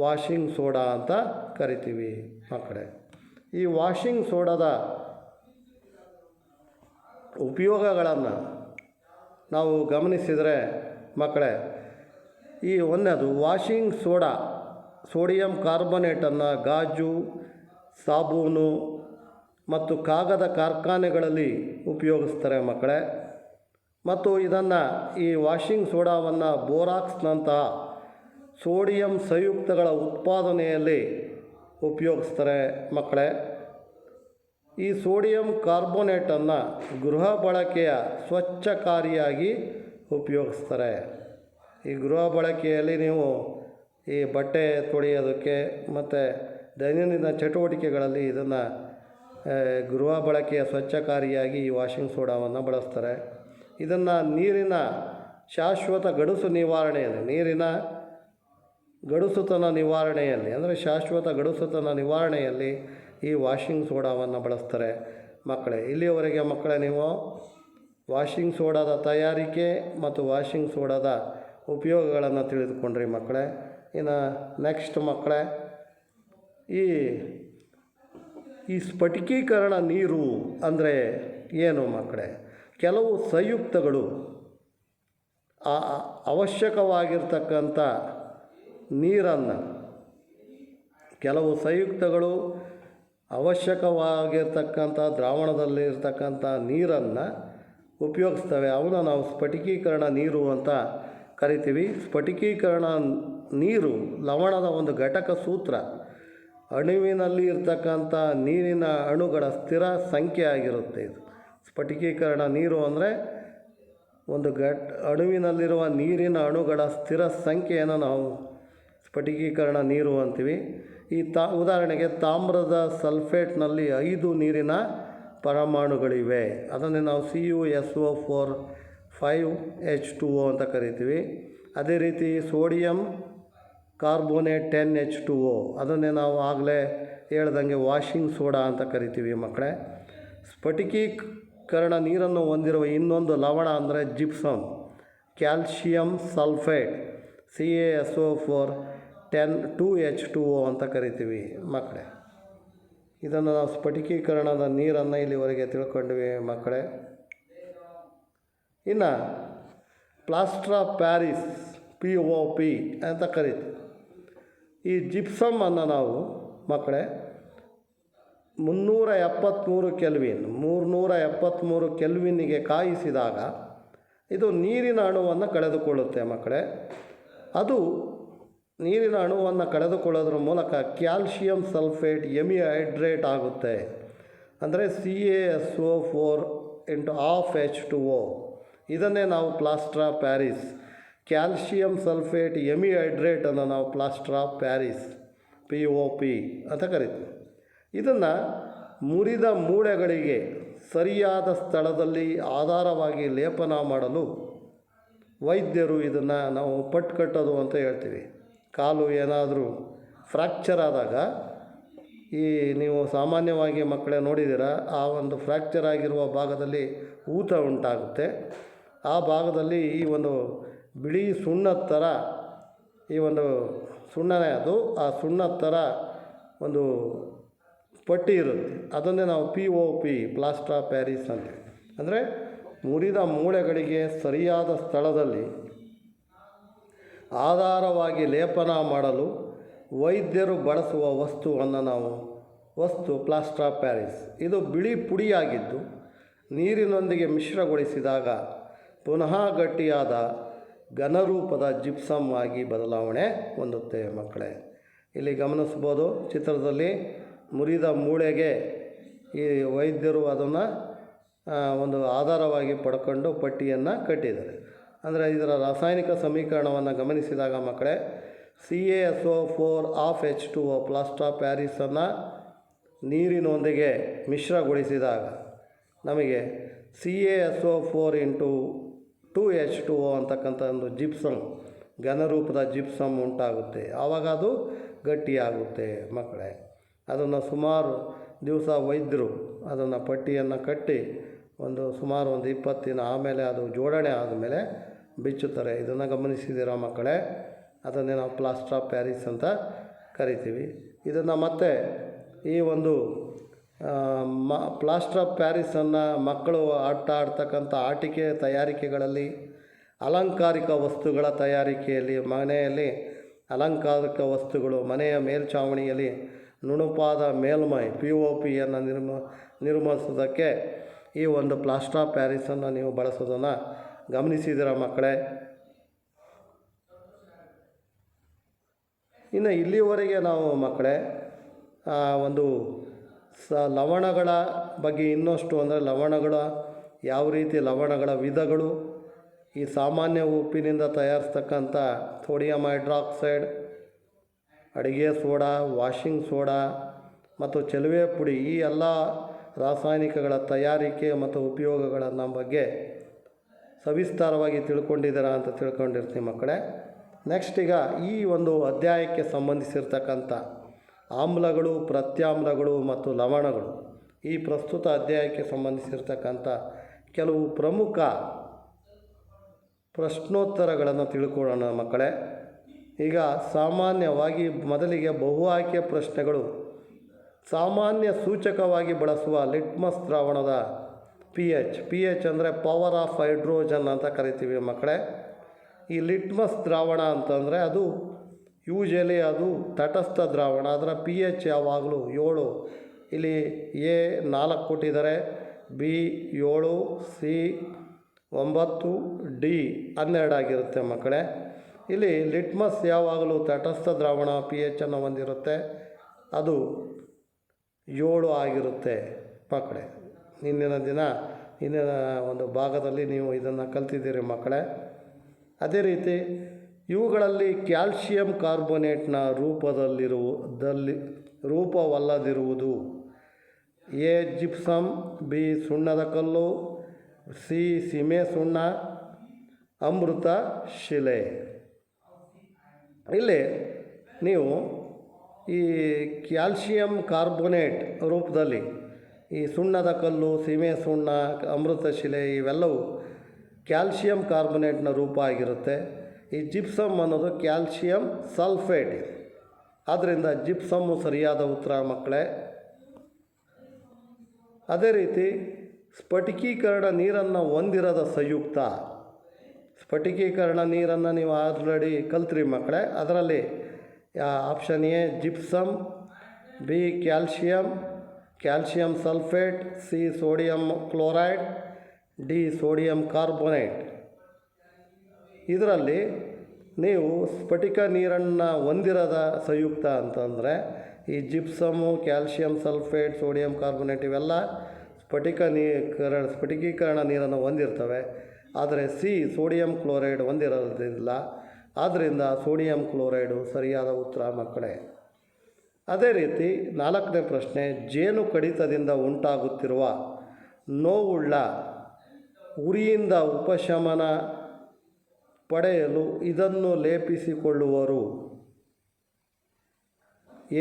ವಾಷಿಂಗ್ ಸೋಡಾ ಅಂತ ಕರಿತೀವಿ ಮಕ್ಕಳೇ. ಈ ವಾಷಿಂಗ್ ಸೋಡಾದ ಉಪಯೋಗಗಳನ್ನು ನಾವು ಗಮನಿಸಿದರೆ ಮಕ್ಕಳೇ, ಈ ಒಂದನೇದು ವಾಷಿಂಗ್ ಸೋಡಾ ಸೋಡಿಯಂ ಕಾರ್ಬೋನೇಟನ್ನು ಗಾಜು, ಸಾಬೂನು ಮತ್ತು ಕಾಗದ ಕಾರ್ಖಾನೆಗಳಲ್ಲಿ ಉಪಯೋಗಿಸ್ತಾರೆ ಮಕ್ಕಳೇ. ಮತ್ತು ಇದನ್ನು ಈ ವಾಷಿಂಗ್ ಸೋಡಾವನ್ನು ಬೋರಾಕ್ಸ್ನಂತಹ ಸೋಡಿಯಂ ಸಂಯುಕ್ತಗಳ ಉತ್ಪಾದನೆಯಲ್ಲಿ ಉಪಯೋಗಿಸ್ತಾರೆ ಮಕ್ಕಳೇ. ಈ ಸೋಡಿಯಂ ಕಾರ್ಬೋನೇಟನ್ನು ಗೃಹ ಬಳಕೆಯ ಸ್ವಚ್ಛಕಾರಿಯಾಗಿ ಉಪಯೋಗಿಸ್ತಾರೆ. ಈ ಗೃಹ ಬಳಕೆಯಲ್ಲಿ ನೀವು ಈ ಬಟ್ಟೆ ತೊಳೆಯೋದಕ್ಕೆ ಮತ್ತು ದೈನಂದಿನ ಚಟುವಟಿಕೆಗಳಲ್ಲಿ ಇದನ್ನು ಗೃಹ ಬಳಕೆಯ ಸ್ವಚ್ಛಕಾರಿಯಾಗಿ ಈ ವಾಷಿಂಗ್ ಸೋಡಾವನ್ನು ಬಳಸ್ತಾರೆ. ಇದನ್ನು ನೀರಿನ ಶಾಶ್ವತ ಗಡುಸು ನಿವಾರಣೆಯಲ್ಲಿ, ನೀರಿನ ಗಡುಸುತನ ನಿವಾರಣೆಯಲ್ಲಿ ಅಂದರೆ ಶಾಶ್ವತ ಗಡುಸುತನ ನಿವಾರಣೆಯಲ್ಲಿ ಈ ವಾಷಿಂಗ್ ಸೋಡಾವನ್ನು ಬಳಸ್ತಾರೆ ಮಕ್ಕಳೇ. ಇಲ್ಲಿಯವರೆಗೆ ಮಕ್ಕಳೇ ನೀವು ವಾಷಿಂಗ್ ಸೋಡಾದ ತಯಾರಿಕೆ ಮತ್ತು ವಾಷಿಂಗ್ ಸೋಡಾದ ಉಪಯೋಗಗಳನ್ನು ತಿಳಿದುಕೊಂಡ್ರಿ ಮಕ್ಕಳೇ. ಇನ್ನು ನೆಕ್ಸ್ಟ್ ಮಕ್ಕಳೇ, ಈ ಸ್ಫಟಿಕೀಕರಣ ನೀರು ಅಂದರೆ ಏನು ಮಕ್ಕಳೇ? ಕೆಲವು ಸಂಯುಕ್ತಗಳು ಅವಶ್ಯಕವಾಗಿರ್ತಕ್ಕಂಥ ನೀರನ್ನು, ಕೆಲವು ಸಂಯುಕ್ತಗಳು ಅವಶ್ಯಕವಾಗಿರ್ತಕ್ಕಂಥ ದ್ರಾವಣದಲ್ಲಿರ್ತಕ್ಕಂಥ ನೀರನ್ನು ಉಪಯೋಗಿಸ್ತವೆ. ಅವನ್ನ ನಾವು ಸ್ಫಟಿಕೀಕರಣ ನೀರು ಅಂತ ಕರಿತೀವಿ. ಸ್ಫಟಿಕೀಕರಣ ನೀರು ಲವಣದ ಒಂದು ಘಟಕ ಸೂತ್ರ. ಅಣುವಿನಲ್ಲಿ ಇರ್ತಕ್ಕಂಥ ನೀರಿನ ಅಣುಗಳ ಸ್ಥಿರ ಸಂಖ್ಯೆ ಆಗಿರುತ್ತೆ ಇದು. ಸ್ಫಟಿಕೀಕರಣ ನೀರು ಅಂದರೆ ಒಂದು ಅಣುವಿನಲ್ಲಿರುವ ನೀರಿನ ಅಣುಗಳ ಸ್ಥಿರ ಸಂಖ್ಯೆಯನ್ನು ನಾವು ಸ್ಫಟಿಕೀಕರಣ ನೀರು ಅಂತೀವಿ. ಈ ಉದಾಹರಣೆಗೆ ತಾಮ್ರದ ಸಲ್ಫೇಟ್ನಲ್ಲಿ 5 ನೀರಿನ ಪರಮಾಣುಗಳಿವೆ. ಅದನ್ನೇ ನಾವು CuSO4 5H2O ಅಂತ ಕರಿತೀವಿ. ಅದೇ ರೀತಿ ಸೋಡಿಯಂ ಕಾರ್ಬೋನೇಟ್ 10H2O, ಅದನ್ನೇ ನಾವು ಆಗಲೇ ಹೇಳ್ದಂಗೆ ವಾಷಿಂಗ್ ಸೋಡಾ ಅಂತ ಕರಿತೀವಿ ಮಕ್ಕಳೇ. ಸ್ಫಟಿಕೀಕರಣ ನೀರನ್ನು ಹೊಂದಿರುವ ಇನ್ನೊಂದು ಲವಣ ಅಂದರೆ gypsum, calcium sulphate CaSO4 2H2O ಅಂತ ಕರಿತೀವಿ ಮಕ್ಕಳೇ. ಇದನ್ನು ನಾವು ಸ್ಫಟಿಕೀಕರಣದ ನೀರನ್ನು ಇಲ್ಲಿವರೆಗೆ ತಿಳ್ಕೊಂಡ್ವಿ ಮಕ್ಕಳೇ. ಇನ್ನು ಪ್ಲಾಸ್ಟರ್ ಆಫ್ ಪ್ಯಾರಿಸ್ POP ಅಂತ ಕರಿತೀವಿ. ಈ ಜಿಪ್ಸಮನ್ನು ನಾವು ಮಕ್ಕಳೇ 373 ಕೆಲ್ವಿನ್ನಿಗೆ ಕಾಯಿಸಿದಾಗ ಇದು ನೀರಿನ ಅಣುವನ್ನು ಕಳೆದುಕೊಳ್ಳುತ್ತೆ ಮಕ್ಕಳೇ. ಅದು ನೀರಿನ ಅಣುವನ್ನು ಕಳೆದುಕೊಳ್ಳೋದ್ರ ಮೂಲಕ ಕ್ಯಾಲ್ಶಿಯಂ ಸಲ್ಫೇಟ್ ಎಮಿಹೈಡ್ರೇಟ್ ಆಗುತ್ತೆ. ಅಂದರೆ CaSO4 ½ ಇದನ್ನೇ ನಾವು plaster of Paris, calcium sulphate ಎಮಿಹೈಡ್ರೇಟನ್ನು ನಾವು ಪ್ಲಾಸ್ಟರ್ ಆಫ್ ಪ್ಯಾರಿಸ್ POP ಅಂತ ಕರಿತೀವಿ. ಇದನ್ನು ಮುರಿದ ಮೂಳೆಗಳಿಗೆ ಸರಿಯಾದ ಸ್ಥಳದಲ್ಲಿ ಆಧಾರವಾಗಿ ಲೇಪನ ಮಾಡಲು ವೈದ್ಯರು ಇದನ್ನು ನಾವು ಪಟ್ಟು ಕಟ್ಟೋದು ಅಂತ ಹೇಳ್ತೀವಿ. ಕಾಲು ಏನಾದರೂ ಫ್ರ್ಯಾಕ್ಚರ್ ಆದಾಗ ನೀವು ಸಾಮಾನ್ಯವಾಗಿ ಮಕ್ಕಳೇ ನೋಡಿದ್ದೀರ, ಆ ಒಂದು ಫ್ರ್ಯಾಕ್ಚರ್ ಆಗಿರುವ ಭಾಗದಲ್ಲಿ ಊತ ಉಂಟಾಗುತ್ತೆ. ಆ ಭಾಗದಲ್ಲಿ ಈ ಒಂದು ಬಿಳಿ ಸುಣ್ಣದ ಥರ, ಈ ಒಂದು ಸುಣ್ಣನೇ ಅದು, ಆ ಸುಣ್ಣದ ಥರ ಒಂದು ಪಟ್ಟಿ ಇರುತ್ತೆ. ಅದನ್ನೇ ನಾವು POP ಪ್ಲಾಸ್ಟರ್ ಆಫ್ ಪ್ಯಾರಿಸ್ ಅಂತೀವಿ. ಅಂದರೆ ಮುರಿದ ಮೂಳೆಗಳಿಗೆ ಸರಿಯಾದ ಸ್ಥಳದಲ್ಲಿ ಆಧಾರವಾಗಿ ಲೇಪನ ಮಾಡಲು ವೈದ್ಯರು ಬಳಸುವ ವಸ್ತು ಪ್ಲಾಸ್ಟರ್ ಆಫ್ ಪ್ಯಾರಿಸ್. ಇದು ಬಿಳಿ ಪುಡಿಯಾಗಿದ್ದು ನೀರಿನೊಂದಿಗೆ ಮಿಶ್ರಗೊಳಿಸಿದಾಗ ಪುನಃ ಗಟ್ಟಿಯಾದ ಘನರೂಪದ ಜಿಪ್ಸಮ್ ಆಗಿ ಬದಲಾವಣೆ ಹೊಂದುತ್ತೆ ಮಕ್ಕಳೇ. ಇಲ್ಲಿ ಗಮನಿಸ್ಬೋದು, ಚಿತ್ರದಲ್ಲಿ ಮುರಿದ ಮೂಳೆಗೆ ಈ ವೈದ್ಯರು ಅದನ್ನು ಒಂದು ಆಧಾರವಾಗಿ ಪಡ್ಕೊಂಡು ಪಟ್ಟಿಯನ್ನು ಕಟ್ಟಿದ್ದಾರೆ. ಅಂದರೆ ಇದರ ರಾಸಾಯನಿಕ ಸಮೀಕರಣವನ್ನು ಗಮನಿಸಿದಾಗ ಮಕ್ಕಳೇ, CaSO4 ½ ಪ್ಲಾಸ್ಟರ್ ಆಫ್ ಪ್ಯಾರಿಸನ್ನು ನೀರಿನೊಂದಿಗೆ ಮಿಶ್ರಗೊಳಿಸಿದಾಗ ನಮಗೆ CaSO4 2H2O ಅಂತಕ್ಕಂಥ ಒಂದು ಜಿಪ್ಸಮ್, ಘನರೂಪದ ಜಿಪ್ಸಮ್ ಉಂಟಾಗುತ್ತೆ. ಆವಾಗ ಅದು ಗಟ್ಟಿಯಾಗುತ್ತೆ ಮಕ್ಕಳೇ. ಅದನ್ನು ಸುಮಾರು ದಿವಸ ವೈದ್ಯರು ಅದನ್ನು ಪಟ್ಟಿಯನ್ನು ಕಟ್ಟಿ ಸುಮಾರು 20 ದಿನ ಆಮೇಲೆ ಅದು ಜೋಡಣೆ ಆದಮೇಲೆ ಬಿಚ್ಚುತ್ತಾರೆ. ಇದನ್ನು ಗಮನಿಸಿದ್ದೀರಾ ಮಕ್ಕಳೇ? ಅದನ್ನೇ ನಾವು ಪ್ಲಾಸ್ಟರ್ ಆಫ್ ಪ್ಯಾರಿಸ್ ಅಂತ ಕರಿತೀವಿ. ಇದನ್ನು ಮತ್ತೆ ಈ ಒಂದು ಪ್ಲಾಸ್ಟರ್ ಆಫ್ ಪ್ಯಾರಿಸನ್ನು ಮಕ್ಕಳು ಆಡ್ತಕ್ಕಂಥ ಆಟಿಕೆ ತಯಾರಿಕೆಗಳಲ್ಲಿ, ಅಲಂಕಾರಿಕ ವಸ್ತುಗಳ ತಯಾರಿಕೆಯಲ್ಲಿ, ಮನೆಯಲ್ಲಿ ಅಲಂಕಾರಿಕ ವಸ್ತುಗಳು, ಮನೆಯ ಮೇಲ್ಛಾವಣಿಯಲ್ಲಿ ನುಣುಪಾದ ಮೇಲ್ಮೈ POPಯನ್ನು ನಿರ್ಮಿಸೋದಕ್ಕೆ ಈ ಒಂದು ಪ್ಲಾಸ್ಟರ್ ಆಫ್ ಪ್ಯಾರಿಸನ್ನು ನೀವು ಬಳಸೋದನ್ನು ಗಮನಿಸಿದ್ದೀರ ಮಕ್ಕಳೇ? ಇನ್ನು ಇಲ್ಲಿವರೆಗೆ ನಾವು ಮಕ್ಕಳೇ ಒಂದು ಲವಣಗಳ ಬಗ್ಗೆ ಇನ್ನಷ್ಟು, ಅಂದರೆ ಲವಣಗಳ ಯಾವ ರೀತಿ ಲವಣಗಳ ವಿಧಗಳು, ಈ ಸಾಮಾನ್ಯ ಉಪ್ಪಿನಿಂದ ತಯಾರಿಸ್ತಕ್ಕಂಥ ಸೋಡಿಯಂ ಹೈಡ್ರಾಕ್ಸೈಡ್, ಅಡುಗೆ ಸೋಡಾ, ವಾಷಿಂಗ್ ಸೋಡಾ ಮತ್ತು ಚೆಲುವೆ ಪುಡಿ, ಈ ಎಲ್ಲ ರಾಸಾಯನಿಕಗಳ ತಯಾರಿಕೆ ಮತ್ತು ಉಪಯೋಗಗಳನ್ನು ಬಗ್ಗೆ ಸವಿಸ್ತಾರವಾಗಿ ತಿಳ್ಕೊಂಡಿದ್ದೀರಾ ಅಂತ ತಿಳ್ಕೊಂಡಿರ್ತೀವಿ ಮಕ್ಕಳೇ. ನೆಕ್ಸ್ಟ್ ಈಗ ಈ ಒಂದು ಅಧ್ಯಾಯಕ್ಕೆ ಸಂಬಂಧಿಸಿರ್ತಕ್ಕಂಥ ಆಮ್ಲಗಳು, ಪ್ರತ್ಯಾಮ್ಲಗಳು ಮತ್ತು ಲವಣಗಳು, ಈ ಪ್ರಸ್ತುತ ಅಧ್ಯಾಯಕ್ಕೆ ಸಂಬಂಧಿಸಿರ್ತಕ್ಕಂಥ ಕೆಲವು ಪ್ರಮುಖ ಪ್ರಶ್ನೋತ್ತರಗಳನ್ನು ತಿಳ್ಕೊಳ್ಳೋಣ ಮಕ್ಕಳೇ. ಈಗ ಸಾಮಾನ್ಯವಾಗಿ ಮೊದಲಿಗೆ ಬಹು ಆಯ್ಕೆ ಪ್ರಶ್ನೆಗಳು. ಸಾಮಾನ್ಯ ಸೂಚಕವಾಗಿ ಬಳಸುವ ಲಿಟ್ಮಸ್ ದ್ರಾವಣದ ಪಿ ಎಚ್ ಅಂದರೆ ಪವರ್ ಆಫ್ ಹೈಡ್ರೋಜನ್ ಅಂತ ಕರಿತೀವಿ ಮಕ್ಕಳೇ. ಈ ಲಿಟ್ಮಸ್ ದ್ರಾವಣ ಅಂತಂದರೆ ಅದು ಯೂಶಲಿ ಅದು ತಟಸ್ಥ ದ್ರಾವಣ. ಅದರ ಪಿ ಎಚ್ ಯಾವಾಗಲೂ 7. ಇಲ್ಲಿ ಎ 4 ಕೊಟ್ಟಿದ್ದಾರೆ, ಬಿ 7, ಸಿ 9, ಡಿ 12 ಆಗಿರುತ್ತೆ ಮಕ್ಕಳೇ. ಇಲ್ಲಿ ಲಿಟ್ಮಸ್ ಯಾವಾಗಲೂ ತಟಸ್ಥ ದ್ರಾವಣ ಪಿ ಎಚನ್ನು ಹೊಂದಿರುತ್ತೆ, ಅದು 7 ಆಗಿರುತ್ತೆ ಮಕ್ಕಳೇ. ಹಿಂದಿನ ಒಂದು ಭಾಗದಲ್ಲಿ ನೀವು ಇದನ್ನು ಕಲ್ತಿದ್ದೀರಿ ಮಕ್ಕಳೇ. ಅದೇ ರೀತಿ ಇವುಗಳಲ್ಲಿ ಕ್ಯಾಲ್ಶಿಯಂ ಕಾರ್ಬೋನೇಟ್ನ ರೂಪವಲ್ಲದಿರುವುದು ಎ ಜಿಪ್ಸಮ್, ಬಿ ಸುಣ್ಣದ ಕಲ್ಲು, ಸಿ ಸೀಮೆ ಸುಣ್ಣ, ಅಮೃತ ಶಿಲೆ. ಇಲ್ಲಿ ನೀವು ಈ ಕ್ಯಾಲ್ಶಿಯಂ ಕಾರ್ಬೋನೇಟ್ ರೂಪದಲ್ಲಿ ಈ ಸುಣ್ಣದ ಕಲ್ಲು, ಸೀಮೆ ಸುಣ್ಣ, ಅಮೃತ ಶಿಲೆ ಇವೆಲ್ಲವೂ ಕ್ಯಾಲ್ಶಿಯಂ ಕಾರ್ಬೋನೇಟ್ನ ರೂಪ ಆಗಿರುತ್ತೆ. ಈ ಜಿಪ್ಸಮ್ ಅನ್ನೋದು ಕ್ಯಾಲ್ಶಿಯಂ ಸಲ್ಫೇಟ್. ಆದ್ದರಿಂದ ಜಿಪ್ಸಮ್ಮು ಸರಿಯಾದ ಉತ್ತರ ಮಕ್ಕಳೇ. ಅದೇ ರೀತಿ ಸ್ಫಟಿಕೀಕರಣ ನೀರನ್ನು ಹೊಂದಿರದ ಸಂಯುಕ್ತ. ಸ್ಫಟಿಕೀಕರಣ ನೀರನ್ನು ನೀವು ಆಲ್ರೆಡಿ ಕಲ್ತ್ರಿ ಮಕ್ಕಳೇ. ಅದರಲ್ಲಿ option A gypsum, B calcium sulphate, C sodium chloride, D sodium carbonate. ಇದರಲ್ಲಿ ನೀವು ಸ್ಫಟಿಕ ನೀರನ್ನು ಹೊಂದಿರದ ಸಂಯುಕ್ತ ಅಂತಂದರೆ ಈ gypsum, calcium sulphate, sodium carbonate ಇವೆಲ್ಲ ಸ್ಫಟಿಕೀಕರಣ ನೀರನ್ನು ಹೊಂದಿರ್ತವೆ. ಆದರೆ ಸಿ ಸೋಡಿಯಂ ಕ್ಲೋರೈಡ್ ಹೊಂದಿರೋದಿಲ್ಲ. ಆದ್ದರಿಂದ ಸೋಡಿಯಂ ಕ್ಲೋರೈಡು ಸರಿಯಾದ ಉತ್ತರ ಮಕ್ಕಳೇ. ಅದೇ ರೀತಿ 4ನೇ ಪ್ರಶ್ನೆ, ಜೇನು ಕಡಿತದಿಂದ ಉಂಟಾಗುತ್ತಿರುವ ನೋವುಳ್ಳ ಉರಿಯಿಂದ ಉಪಶಮನ ಪಡೆಯಲು ಇದನ್ನು ಲೇಪಿಸಿಕೊಳ್ಳುವರು.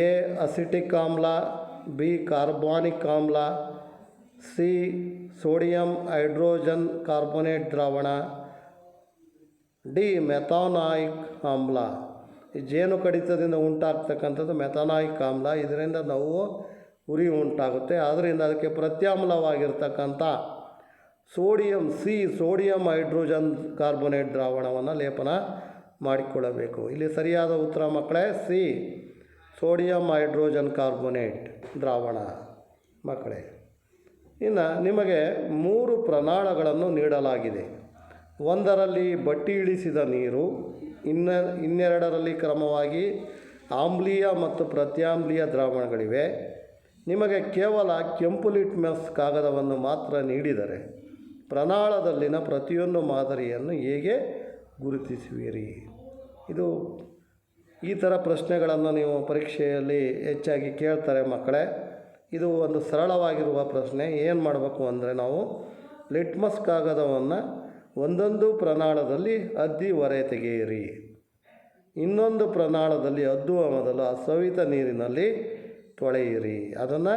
ಎ ಅಸಿಟಿಕ್ ಆಮ್ಲ, ಬಿ ಕಾರ್ಬಾನಿಕ್ ಆಮ್ಲ, ಸಿ ಸೋಡಿಯಂ ಹೈಡ್ರೋಜನ್ ಕಾರ್ಬೋನೇಟ್ ದ್ರಾವಣ, ಡಿ ಮೆಥಾನಾಯಿಕ್ ಆಮ್ಲ. ಈ ಜೇನು ಕಡಿತದಿಂದ ಉಂಟಾಗ್ತಕ್ಕಂಥದ್ದು ಮೆಥಾನಾಯಿಕ್ ಆಮ್ಲ. ಇದರಿಂದ ನೋವು ಉರಿ ಉಂಟಾಗುತ್ತೆ. ಆದ್ದರಿಂದ ಅದಕ್ಕೆ ಪ್ರತ್ಯಾಮ್ಲವಾಗಿರ್ತಕ್ಕಂಥ ಸೋಡಿಯಂ ಹೈಡ್ರೋಜನ್ ಕಾರ್ಬೋನೇಟ್ ದ್ರಾವಣವನ್ನು ಲೇಪನ ಮಾಡಿಕೊಳ್ಳಬೇಕು. ಇಲ್ಲಿ ಸರಿಯಾದ ಉತ್ತರ ಮಕ್ಕಳೇ ಸಿ ಸೋಡಿಯಂ ಹೈಡ್ರೋಜನ್ ಕಾರ್ಬೋನೇಟ್ ದ್ರಾವಣ ಮಕ್ಕಳೇ. ಇನ್ನು ನಿಮಗೆ 3 ಪ್ರಮಾಣಗಳನ್ನು ನೀಡಲಾಗಿದೆ. 1ರಲ್ಲಿ ಬಟ್ಟಿ ಇಳಿಸಿದ ನೀರು, ಇನ್ನೆರಡರಲ್ಲಿ ಕ್ರಮವಾಗಿ ಆಮ್ಲೀಯ ಮತ್ತು ಪ್ರತ್ಯಾಮ್ಲೀಯ ದ್ರಾವಣಗಳಿವೆ. ನಿಮಗೆ ಕೇವಲ ಕೆಂಪು ಲಿಟ್ಮಸ್ ಕಾಗದವನ್ನು ಮಾತ್ರ ನೀಡಿದರೆ ಪ್ರಮಾಣದಲ್ಲಿನ ಪ್ರತಿಯೊಂದು ಮಾದರಿಯನ್ನು ಹೇಗೆ ಗುರುತಿಸುವಿರಿ? ಈ ಥರ ಪ್ರಶ್ನೆಗಳನ್ನು ನೀವು ಪರೀಕ್ಷೆಯಲ್ಲಿ ಹೆಚ್ಚಾಗಿ ಕೇಳ್ತಾರೆ ಮಕ್ಕಳೇ. ಇದು ಒಂದು ಸರಳವಾಗಿರುವ ಪ್ರಶ್ನೆ. ಏನು ಮಾಡಬೇಕು ಅಂದರೆ ನಾವು ಲಿಟ್ಮಸ್ ಕಾಗದವನ್ನು ಒಂದೊಂದು ಪ್ರಮಾಣದಲ್ಲಿ ಅದ್ದಿ ಹೊರ ತೆಗೆಯಿರಿ. ಇನ್ನೊಂದು ಪ್ರಮಾಣದಲ್ಲಿ ಅದ್ದುವ ಮೊದಲು ಅಸವಿತ ನೀರಿನಲ್ಲಿ ತೊಳೆಯಿರಿ. ಅದನ್ನು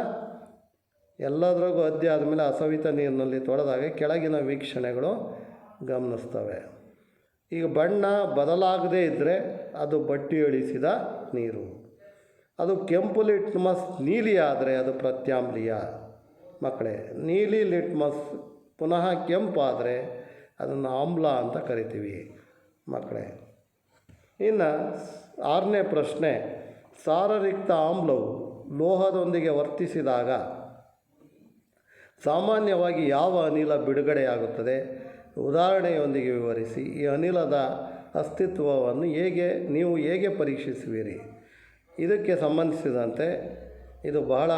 ಎಲ್ಲದರಾಗೂ ಅದ್ದಿ ಆದಮೇಲೆ ಅಸವಿತ ನೀರಿನಲ್ಲಿ ತೊಳೆದಾಗ ಕೆಳಗಿನ ವೀಕ್ಷಣೆಗಳು ಗಮನಿಸ್ತವೆ. ಈಗ ಬಣ್ಣ ಬದಲಾಗದೇ ಇದ್ದರೆ ಅದು ಬಟ್ಟಿ ಇಳಿಸಿದ ನೀರು. ಅದು ಕೆಂಪು ಲಿಟ್ಮಸ್ ನೀಲಿ ಆದರೆ ಅದು ಪ್ರತ್ಯಾಮ್ಲೀಯ ಮಕ್ಕಳೇ. ನೀಲಿ ಲಿಟ್ಮಸ್ ಪುನಃ ಕೆಂಪಾದರೆ ಅದನ್ನು ಆಮ್ಲ ಅಂತ ಕರಿತೀವಿ ಮಕ್ಕಳೇ. ಇನ್ನು 6ನೇ ಪ್ರಶ್ನೆ, ಸಾರರಿಕ್ತ ಆಮ್ಲವು ಲೋಹದೊಂದಿಗೆ ವರ್ತಿಸಿದಾಗ ಸಾಮಾನ್ಯವಾಗಿ ಯಾವ ಅನಿಲ ಬಿಡುಗಡೆಯಾಗುತ್ತದೆ? ಉದಾಹರಣೆಯೊಂದಿಗೆ ವಿವರಿಸಿ. ಈ ಅನಿಲದ ಅಸ್ತಿತ್ವವನ್ನು ನೀವು ಹೇಗೆ ಪರೀಕ್ಷಿಸುವಿರಿ? ಇದಕ್ಕೆ ಸಂಬಂಧಿಸಿದಂತೆ ಇದು ಬಹಳ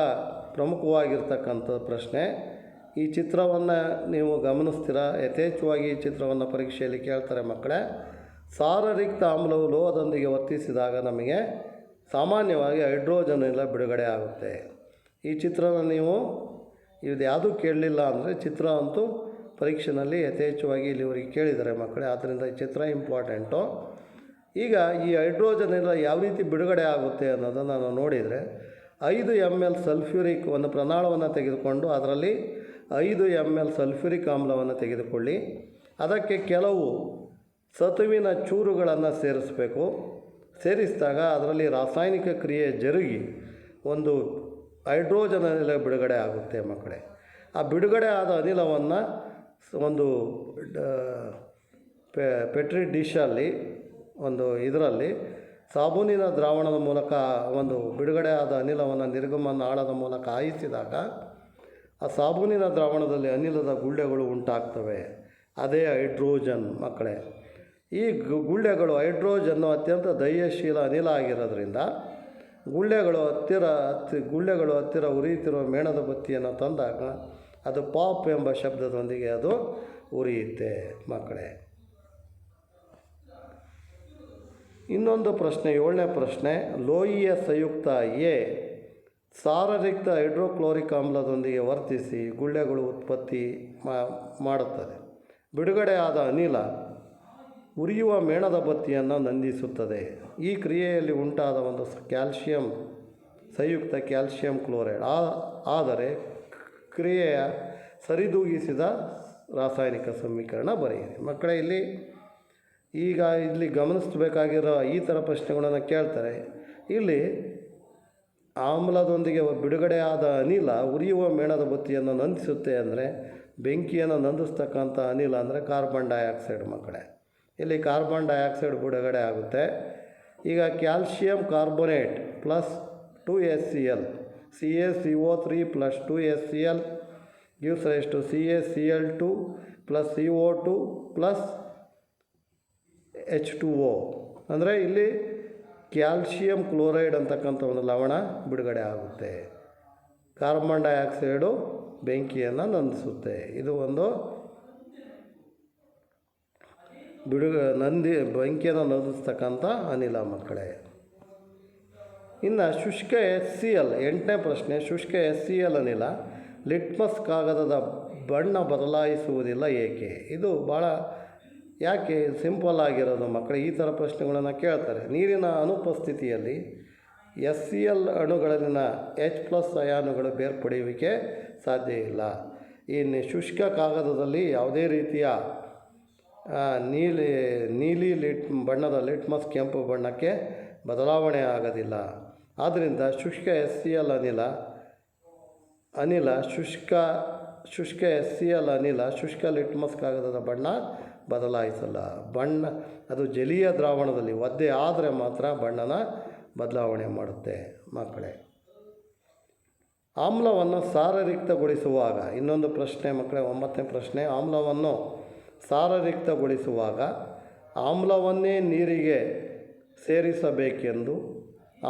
ಪ್ರಮುಖವಾಗಿರ್ತಕ್ಕಂಥ ಪ್ರಶ್ನೆ. ಈ ಚಿತ್ರವನ್ನು ನೀವು ಗಮನಿಸ್ತೀರಾ, ಯಥೇಚ್ಛವಾಗಿ ಈ ಚಿತ್ರವನ್ನು ಪರೀಕ್ಷೆಯಲ್ಲಿ ಕೇಳ್ತಾರೆ ಮಕ್ಕಳೇ. ಸಾರರಿಕ್ತ ಆಮ್ಲವು ಲೋಹದೊಂದಿಗೆ ವರ್ತಿಸಿದಾಗ ನಮಗೆ ಸಾಮಾನ್ಯವಾಗಿ ಹೈಡ್ರೋಜನ್ ಎಲ್ಲ ಬಿಡುಗಡೆ ಆಗುತ್ತೆ. ಈ ಚಿತ್ರನ ನೀವು ಇದು ಯಾವುದೂ ಕೇಳಲಿಲ್ಲ ಅಂದರೆ ಚಿತ್ರ ಅಂತೂ ಪರೀಕ್ಷೆಯಲ್ಲಿ ಯಥೇಚ್ಛವಾಗಿ ಇಲ್ಲಿವರೆಗೆ ಕೇಳಿದ್ದಾರೆ ಮಕ್ಕಳೇ, ಆದ್ದರಿಂದ ಈ ಚಿತ್ರ ಇಂಪಾರ್ಟೆಂಟು. ಈಗ ಈ ಹೈಡ್ರೋಜನ್ ಎಲ್ಲ ಯಾವ ರೀತಿ ಬಿಡುಗಡೆ ಆಗುತ್ತೆ ಅನ್ನೋದನ್ನು ನಾವು ನೋಡಿದರೆ 5 ml ಸಲ್ಫ್ಯೂರಿಕ್ ಒಂದು ಪ್ರಮಾಣವನ್ನು ತೆಗೆದುಕೊಂಡು ಅದರಲ್ಲಿ 5 ml ಸಲ್ಫ್ಯೂರಿಕ್ ಆಮ್ಲವನ್ನು ತೆಗೆದುಕೊಳ್ಳಿ. ಅದಕ್ಕೆ ಕೆಲವು ಸತುವಿನ ಚೂರುಗಳನ್ನು ಸೇರಿಸಬೇಕು. ಸೇರಿಸಿದಾಗ ಅದರಲ್ಲಿ ರಾಸಾಯನಿಕ ಕ್ರಿಯೆ ಜರುಗಿ ಒಂದು ಹೈಡ್ರೋಜನ್ ಅನಿಲ ಬಿಡುಗಡೆ ಆಗುತ್ತೆ ಮಕ್ಕಳೇ. ಆ ಬಿಡುಗಡೆ ಆದ ಅನಿಲವನ್ನು ಒಂದು ಪೆಟ್ರಿ ಡಿಶಲ್ಲಿ ಒಂದು ಇದರಲ್ಲಿ ಸಾಬೂನಿನ ದ್ರಾವಣದ ಮೂಲಕ ಒಂದು ಬಿಡುಗಡೆ ಆದ ಅನಿಲವನ್ನು ನಿರ್ಗಮನ ನಾಳದ ಮೂಲಕ ಹಾಯಿಸಿದಾಗ ಆ ಸಾಬೂನಿನ ದ್ರಾವಣದಲ್ಲಿ ಅನಿಲದ ಗುಳ್ಳೆಗಳು ಉಂಟಾಗ್ತವೆ. ಅದೇ ಹೈಡ್ರೋಜನ್ ಮಕ್ಕಳೇ. ಈ ಗುಳ್ಳೆಗಳು ಹೈಡ್ರೋಜನ್ನು ಅತ್ಯಂತ ದಹ್ಯಶೀಲ ಅನಿಲ ಆಗಿರೋದ್ರಿಂದ ಗುಳ್ಳೆಗಳು ಹತ್ತಿರ ಉರಿಯುತ್ತಿರುವ ಮೇಣದ ಬತ್ತಿಯನ್ನು ತಂದಾಗ ಅದು ಪಾಪ್ ಎಂಬ ಶಬ್ದದೊಂದಿಗೆ ಅದು ಉರಿಯುತ್ತೆ ಮಕ್ಕಳೇ. ಇನ್ನೊಂದು ಪ್ರಶ್ನೆ, 7ನೇ ಪ್ರಶ್ನೆ. ಲೋಹೀಯ ಸಂಯುಕ್ತ ಎ ಸಾರರಿಕ್ತ ಹೈಡ್ರೋಕ್ಲೋರಿಕ್ ಆಮ್ಲದೊಂದಿಗೆ ವರ್ತಿಸಿ ಗುಳ್ಳೆಗಳು ಉತ್ಪತ್ತಿ ಮಾಡುತ್ತದೆ. ಬಿಡುಗಡೆ ಆದ ಅನಿಲ ಉರಿಯುವ ಮೇಣದ ಬತ್ತಿಯನ್ನು ನಂದಿಸುತ್ತದೆ. ಈ ಕ್ರಿಯೆಯಲ್ಲಿ ಉಂಟಾದ ಒಂದು ಕ್ಯಾಲ್ಶಿಯಂ ಸಂಯುಕ್ತ ಕ್ಯಾಲ್ಶಿಯಂ ಕ್ಲೋರೈಡ್. ಆದರೆ ಕ್ರಿಯೆಯ ಸರಿದೂಗಿಸಿದ ರಾಸಾಯನಿಕ ಸಮೀಕರಣ ಬರೆಯಿರಿ ಮಕ್ಕಳೇ. ಇಲ್ಲಿ ಗಮನಿಸಬೇಕಾಗಿರೋ ಈ ಥರ ಪ್ರಶ್ನೆಗಳನ್ನು ಕೇಳ್ತಾರೆ. ಇಲ್ಲಿ ಆಮ್ಲದೊಂದಿಗೆ ಬಿಡುಗಡೆಯಾದ ಅನಿಲ ಉರಿಯುವ ಮೇಣದ ಬತ್ತಿಯನ್ನು ನಂದಿಸುತ್ತೆ ಅಂದರೆ ಬೆಂಕಿಯನ್ನು ನಂದಿಸ್ತಕ್ಕಂಥ ಅನಿಲ ಅಂದರೆ ಕಾರ್ಬನ್ ಡೈಆಕ್ಸೈಡ್ ಮಕ್ಕಳೇ. ಇಲ್ಲಿ ಕಾರ್ಬನ್ ಡೈಆಕ್ಸೈಡ್ ಬಿಡುಗಡೆ ಆಗುತ್ತೆ. ಈಗ calcium carbonate plus 2HCl CaCO3 plus 2HCl gives rise to CaCl2 plus CO2 plus H2O. ಅಂದರೆ ಇಲ್ಲಿ ಕ್ಯಾಲ್ಶಿಯಂ ಕ್ಲೋರೈಡ್ ಅಂತಕ್ಕಂಥ ಒಂದು ಲವಣ ಬಿಡುಗಡೆ ಆಗುತ್ತೆ. ಕಾರ್ಬನ್ ಡೈಆಕ್ಸೈಡು ಬೆಂಕಿಯನ್ನು ನಂದಿಸುತ್ತೆ. ಇದು ಒಂದು ಬೆಂಕಿಯನ್ನು ನಂದಿಸ್ತಕ್ಕಂಥ ಅನಿಲ ಮಕ್ಕಳೇ. ಇನ್ನು ಶುಷ್ಕ HCl 8ನೇ ಪ್ರಶ್ನೆ. ಶುಷ್ಕ HCl ಅನಿಲ ಲಿಟ್ಮಸ್ ಕಾಗದದ ಬಣ್ಣ ಬದಲಾಯಿಸುವುದಿಲ್ಲ ಏಕೆ? ಇದು ಭಾಳ ಯಾಕೆ ಸಿಂಪಲ್ ಆಗಿರೋದು ಮಕ್ಕಳು. ಈ ಥರ ಪ್ರಶ್ನೆಗಳನ್ನು ಕೇಳ್ತಾರೆ. ನೀರಿನ ಅನುಪಸ್ಥಿತಿಯಲ್ಲಿ HCl ಅಣುಗಳಲ್ಲಿನ H+ ಅಯಾನುಗಳು ಬೇರ್ಪಡೆಯುವಿಕೆ ಸಾಧ್ಯ ಇಲ್ಲ. ಇನ್ನು ಶುಷ್ಕ ಕಾಗದದಲ್ಲಿ ಯಾವುದೇ ರೀತಿಯ ನೀಲಿ ಬಣ್ಣದ ಲಿಟ್ಮಸ್ ಕೆಂಪು ಬಣ್ಣಕ್ಕೆ ಬದಲಾವಣೆ ಆಗೋದಿಲ್ಲ. ಆದ್ದರಿಂದ ಶುಷ್ಕ HCl ಅನಿಲ ಶುಷ್ಕ HCl ಅನಿಲ ಶುಷ್ಕ ಲಿಟ್ಮಸ್ ಕಾಗದದ ಬಣ್ಣ ಬದಲಾಯಿಸಲ್ಲ. ಅದು ಜಲೀಯ ದ್ರಾವಣದಲ್ಲಿ ಒದ್ದೆ ಆದರೆ ಮಾತ್ರ ಬಣ್ಣನ ಬದಲಾವಣೆ ಮಾಡುತ್ತೆ ಮಕ್ಕಳೇ. ಆಮ್ಲವನ್ನು ಸಾರರಿಕ್ತಗೊಳಿಸುವಾಗ ಇನ್ನೊಂದು ಪ್ರಶ್ನೆ ಮಕ್ಕಳೇ, 9ನೇ ಪ್ರಶ್ನೆ. ಆಮ್ಲವನ್ನು ಸಾರರಿಕ್ತಗೊಳಿಸುವಾಗ ಆಮ್ಲವನ್ನೇ ನೀರಿಗೆ ಸೇರಿಸಬೇಕೆಂದು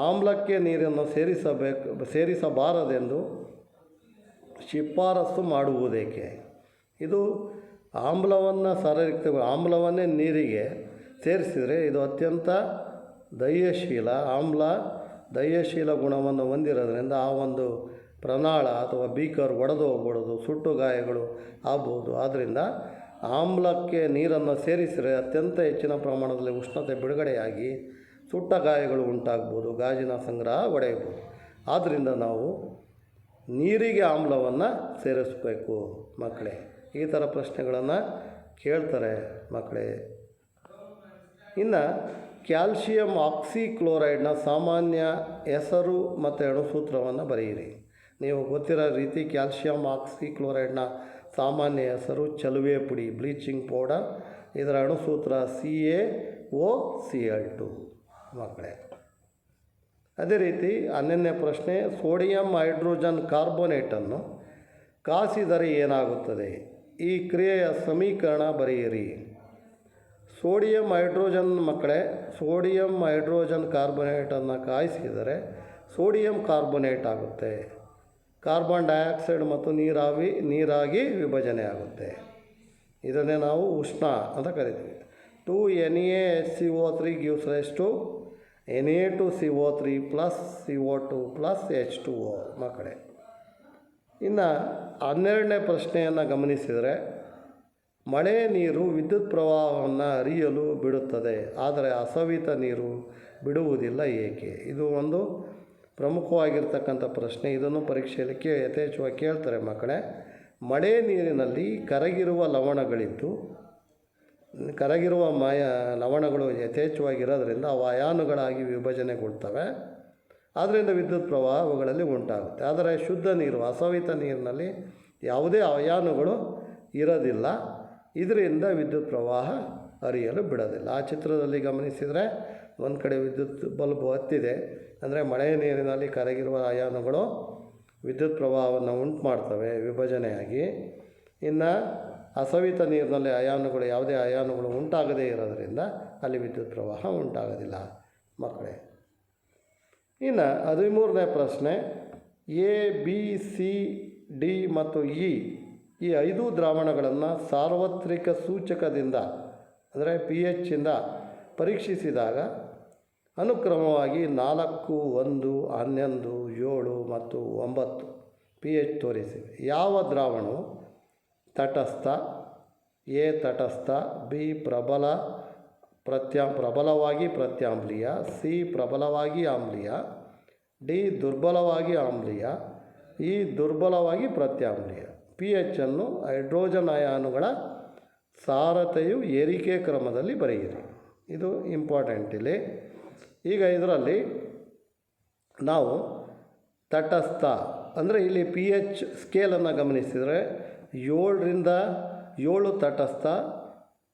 ಆಮ್ಲಕ್ಕೆ ನೀರನ್ನು ಸೇರಿಸಬಾರದೆಂದು ಶಿಫಾರಸು ಮಾಡುವುದೇಕೆ? ಇದು ಆಮ್ಲವನ್ನೇ ನೀರಿಗೆ ಸೇರಿಸಿದರೆ ಇದು ಅತ್ಯಂತ ದಹ್ಯಶೀಲ ಗುಣವನ್ನು ಹೊಂದಿರೋದ್ರಿಂದ ಆ ಒಂದು ಪ್ರನಾಳ ಅಥವಾ ಬೀಕರ್ ಒಡೆದು ಹೋಗ್ಬಿಡೋದು, ಸುಟ್ಟು ಗಾಯಗಳು ಆಗ್ಬೋದು. ಆದ್ದರಿಂದ ಆಮ್ಲಕ್ಕೆ ನೀರನ್ನು ಸೇರಿಸಿದರೆ ಅತ್ಯಂತ ಹೆಚ್ಚಿನ ಪ್ರಮಾಣದಲ್ಲಿ ಉಷ್ಣತೆ ಬಿಡುಗಡೆಯಾಗಿ ಸುಟ್ಟ ಗಾಯಗಳು ಉಂಟಾಗ್ಬೋದು, ಗಾಜಿನ ಸಂಗ್ರಹ ಒಡೆಯಬಹುದು. ಆದ್ದರಿಂದ ನಾವು ನೀರಿಗೆ ಆಮ್ಲವನ್ನು ಸೇರಿಸಬೇಕು ಮಕ್ಕಳೇ. ಈ ಥರ ಪ್ರಶ್ನೆಗಳನ್ನು ಕೇಳ್ತಾರೆ ಮಕ್ಕಳೇ. ಇನ್ನು ಕ್ಯಾಲ್ಶಿಯಂ ಆಕ್ಸಿಕ್ಲೋರೈಡ್ನ ಸಾಮಾನ್ಯ ಹೆಸರು ಮತ್ತು ಅಣುಸೂತ್ರವನ್ನು ಬರೆಯಿರಿ. ನೀವು ಗೊತ್ತಿರೋ ರೀತಿ ಕ್ಯಾಲ್ಶಿಯಂ ಆಕ್ಸಿಕ್ಲೋರೈಡ್ನ ಸಾಮಾನ್ಯ ಹೆಸರು ಚಲುವೆ ಪುಡಿ, ಬ್ಲೀಚಿಂಗ್ ಪೌಡರ್. ಇದರ ಅಣುಸೂತ್ರ CaOCl2 ಮಕ್ಕಳೇ. ಅದೇ ರೀತಿ 11ನೇ ಪ್ರಶ್ನೆ. ಸೋಡಿಯಂ ಹೈಡ್ರೋಜನ್ ಕಾರ್ಬೋನೇಟನ್ನು ಕಾಸಿದರೆ ಏನಾಗುತ್ತದೆ? ಈ ಕ್ರಿಯೆಯ ಸಮೀಕರಣ ಬರೆಯಿರಿ. ಸೋಡಿಯಂ ಹೈಡ್ರೋಜನ್ ಕಾರ್ಬೋನೇಟನ್ನು ಕಾಯಿಸಿದರೆ ಸೋಡಿಯಂ ಕಾರ್ಬೋನೇಟ್ ಆಗುತ್ತೆ. ಕಾರ್ಬನ್ ಡೈಆಕ್ಸೈಡ್ ಮತ್ತು ನೀರಾಗಿ ವಿಭಜನೆ ಆಗುತ್ತೆ. ಇದನ್ನೇ ನಾವು ಉಷ್ಣ ಅಂತ ಕರಿತೀವಿ. 2NaHCO3 gives rise to Na2CO3 plus CO2 plus H2O ಮಕ್ಕಳೇ. ಇನ್ನು 12ನೇ ಪ್ರಶ್ನೆಯನ್ನು ಗಮನಿಸಿದರೆ, ಮಳೆ ನೀರು ವಿದ್ಯುತ್ ಪ್ರವಾಹವನ್ನು ಹರಿಯಲು ಬಿಡುತ್ತದೆ, ಆದರೆ ಅಸವಿತ ನೀರು ಬಿಡುವುದಿಲ್ಲ ಏಕೆ? ಇದು ಒಂದು ಪ್ರಮುಖವಾಗಿರ್ತಕ್ಕಂಥ ಪ್ರಶ್ನೆ. ಇದನ್ನು ಪರೀಕ್ಷೆಯಲ್ಲಿ ಯಥೇಚ್ಛವಾಗಿ ಕೇಳ್ತಾರೆ ಮಕ್ಕಳೇ. ಮಳೆ ನೀರಿನಲ್ಲಿ ಕರಗಿರುವ ಲವಣಗಳಿದ್ದು, ಕರಗಿರುವ ಲವಣಗಳು ಯಥೇಚ್ಛವಾಗಿರೋದ್ರಿಂದ ಅವು ಅಯಾನುಗಳಾಗಿ ವಿಭಜನೆಗೊಳ್ತವೆ. ಆದ್ದರಿಂದ ವಿದ್ಯುತ್ ಪ್ರವಾಹ ಅವುಗಳಲ್ಲಿ ಉಂಟಾಗುತ್ತೆ. ಆದರೆ ಶುದ್ಧ ನೀರು, ಅಸವಿತ ನೀರಿನಲ್ಲಿ ಯಾವುದೇ ಅಯಾನುಗಳು ಇರೋದಿಲ್ಲ. ಇದರಿಂದ ವಿದ್ಯುತ್ ಪ್ರವಾಹ ಹರಿಯಲು ಬಿಡೋದಿಲ್ಲ. ಆ ಚಿತ್ರದಲ್ಲಿ ಗಮನಿಸಿದರೆ ಒಂದು ಕಡೆ ವಿದ್ಯುತ್ ಬಲ್ಬ್ ಹತ್ತಿದೆ, ಅಂದರೆ ಮಳೆ ನೀರಿನಲ್ಲಿ ಕರಗಿರುವ ಅಯಾನುಗಳು ವಿದ್ಯುತ್ ಪ್ರವಾಹವನ್ನು ಉಂಟು ಮಾಡ್ತವೆ ವಿಭಜನೆಯಾಗಿ. ಇನ್ನು ಅಸವಿತ ನೀರಿನಲ್ಲಿ ಯಾವುದೇ ಅಯಾನುಗಳು ಉಂಟಾಗದೇ ಇರೋದರಿಂದ ಅಲ್ಲಿ ವಿದ್ಯುತ್ ಪ್ರವಾಹ ಉಂಟಾಗೋದಿಲ್ಲ ಮಕ್ಕಳೇ. ಇನ್ನು 13ನೇ ಪ್ರಶ್ನೆ, ABCD ಮತ್ತು E ಈ 5 ದ್ರಾವಣಗಳನ್ನು ಸಾರ್ವತ್ರಿಕ ಸೂಚಕದಿಂದ ಅಂದರೆ pH ಇಂದ ಪರೀಕ್ಷಿಸಿದಾಗ ಅನುಕ್ರಮವಾಗಿ 4, 1, 11, 7 ಮತ್ತು 9 pH ತೋರಿಸಿವೆ. ಯಾವ ದ್ರಾವಣವು ತಟಸ್ಥ, A ತಟಸ್ಥ, B ಪ್ರಬಲವಾಗಿ ಪ್ರತ್ಯಾಮ್ಲೀಯ, C ಪ್ರಬಲವಾಗಿ ಆಮ್ಲೀಯ, D ದುರ್ಬಲವಾಗಿ ಆಮ್ಲೀಯ, E ದುರ್ಬಲವಾಗಿ ಪ್ರತ್ಯಾಮ್ಲೀಯ? pH ಅನ್ನು ಹೈಡ್ರೋಜನ್ ಅಯಾನುಗಳ ಸಾರತೆಯು ಏರಿಕೆ ಕ್ರಮದಲ್ಲಿ ಬರೆಯಿರಿ. ಇದು ಇಂಪಾರ್ಟೆಂಟ್ ಇಲ್ಲಿ. ಈಗ ಇದರಲ್ಲಿ ನಾವು ತಟಸ್ಥ ಅಂದರೆ ಇಲ್ಲಿ pH ಸ್ಕೇಲನ್ನು ಗಮನಿಸಿದರೆ 7 ತಟಸ್ಥ,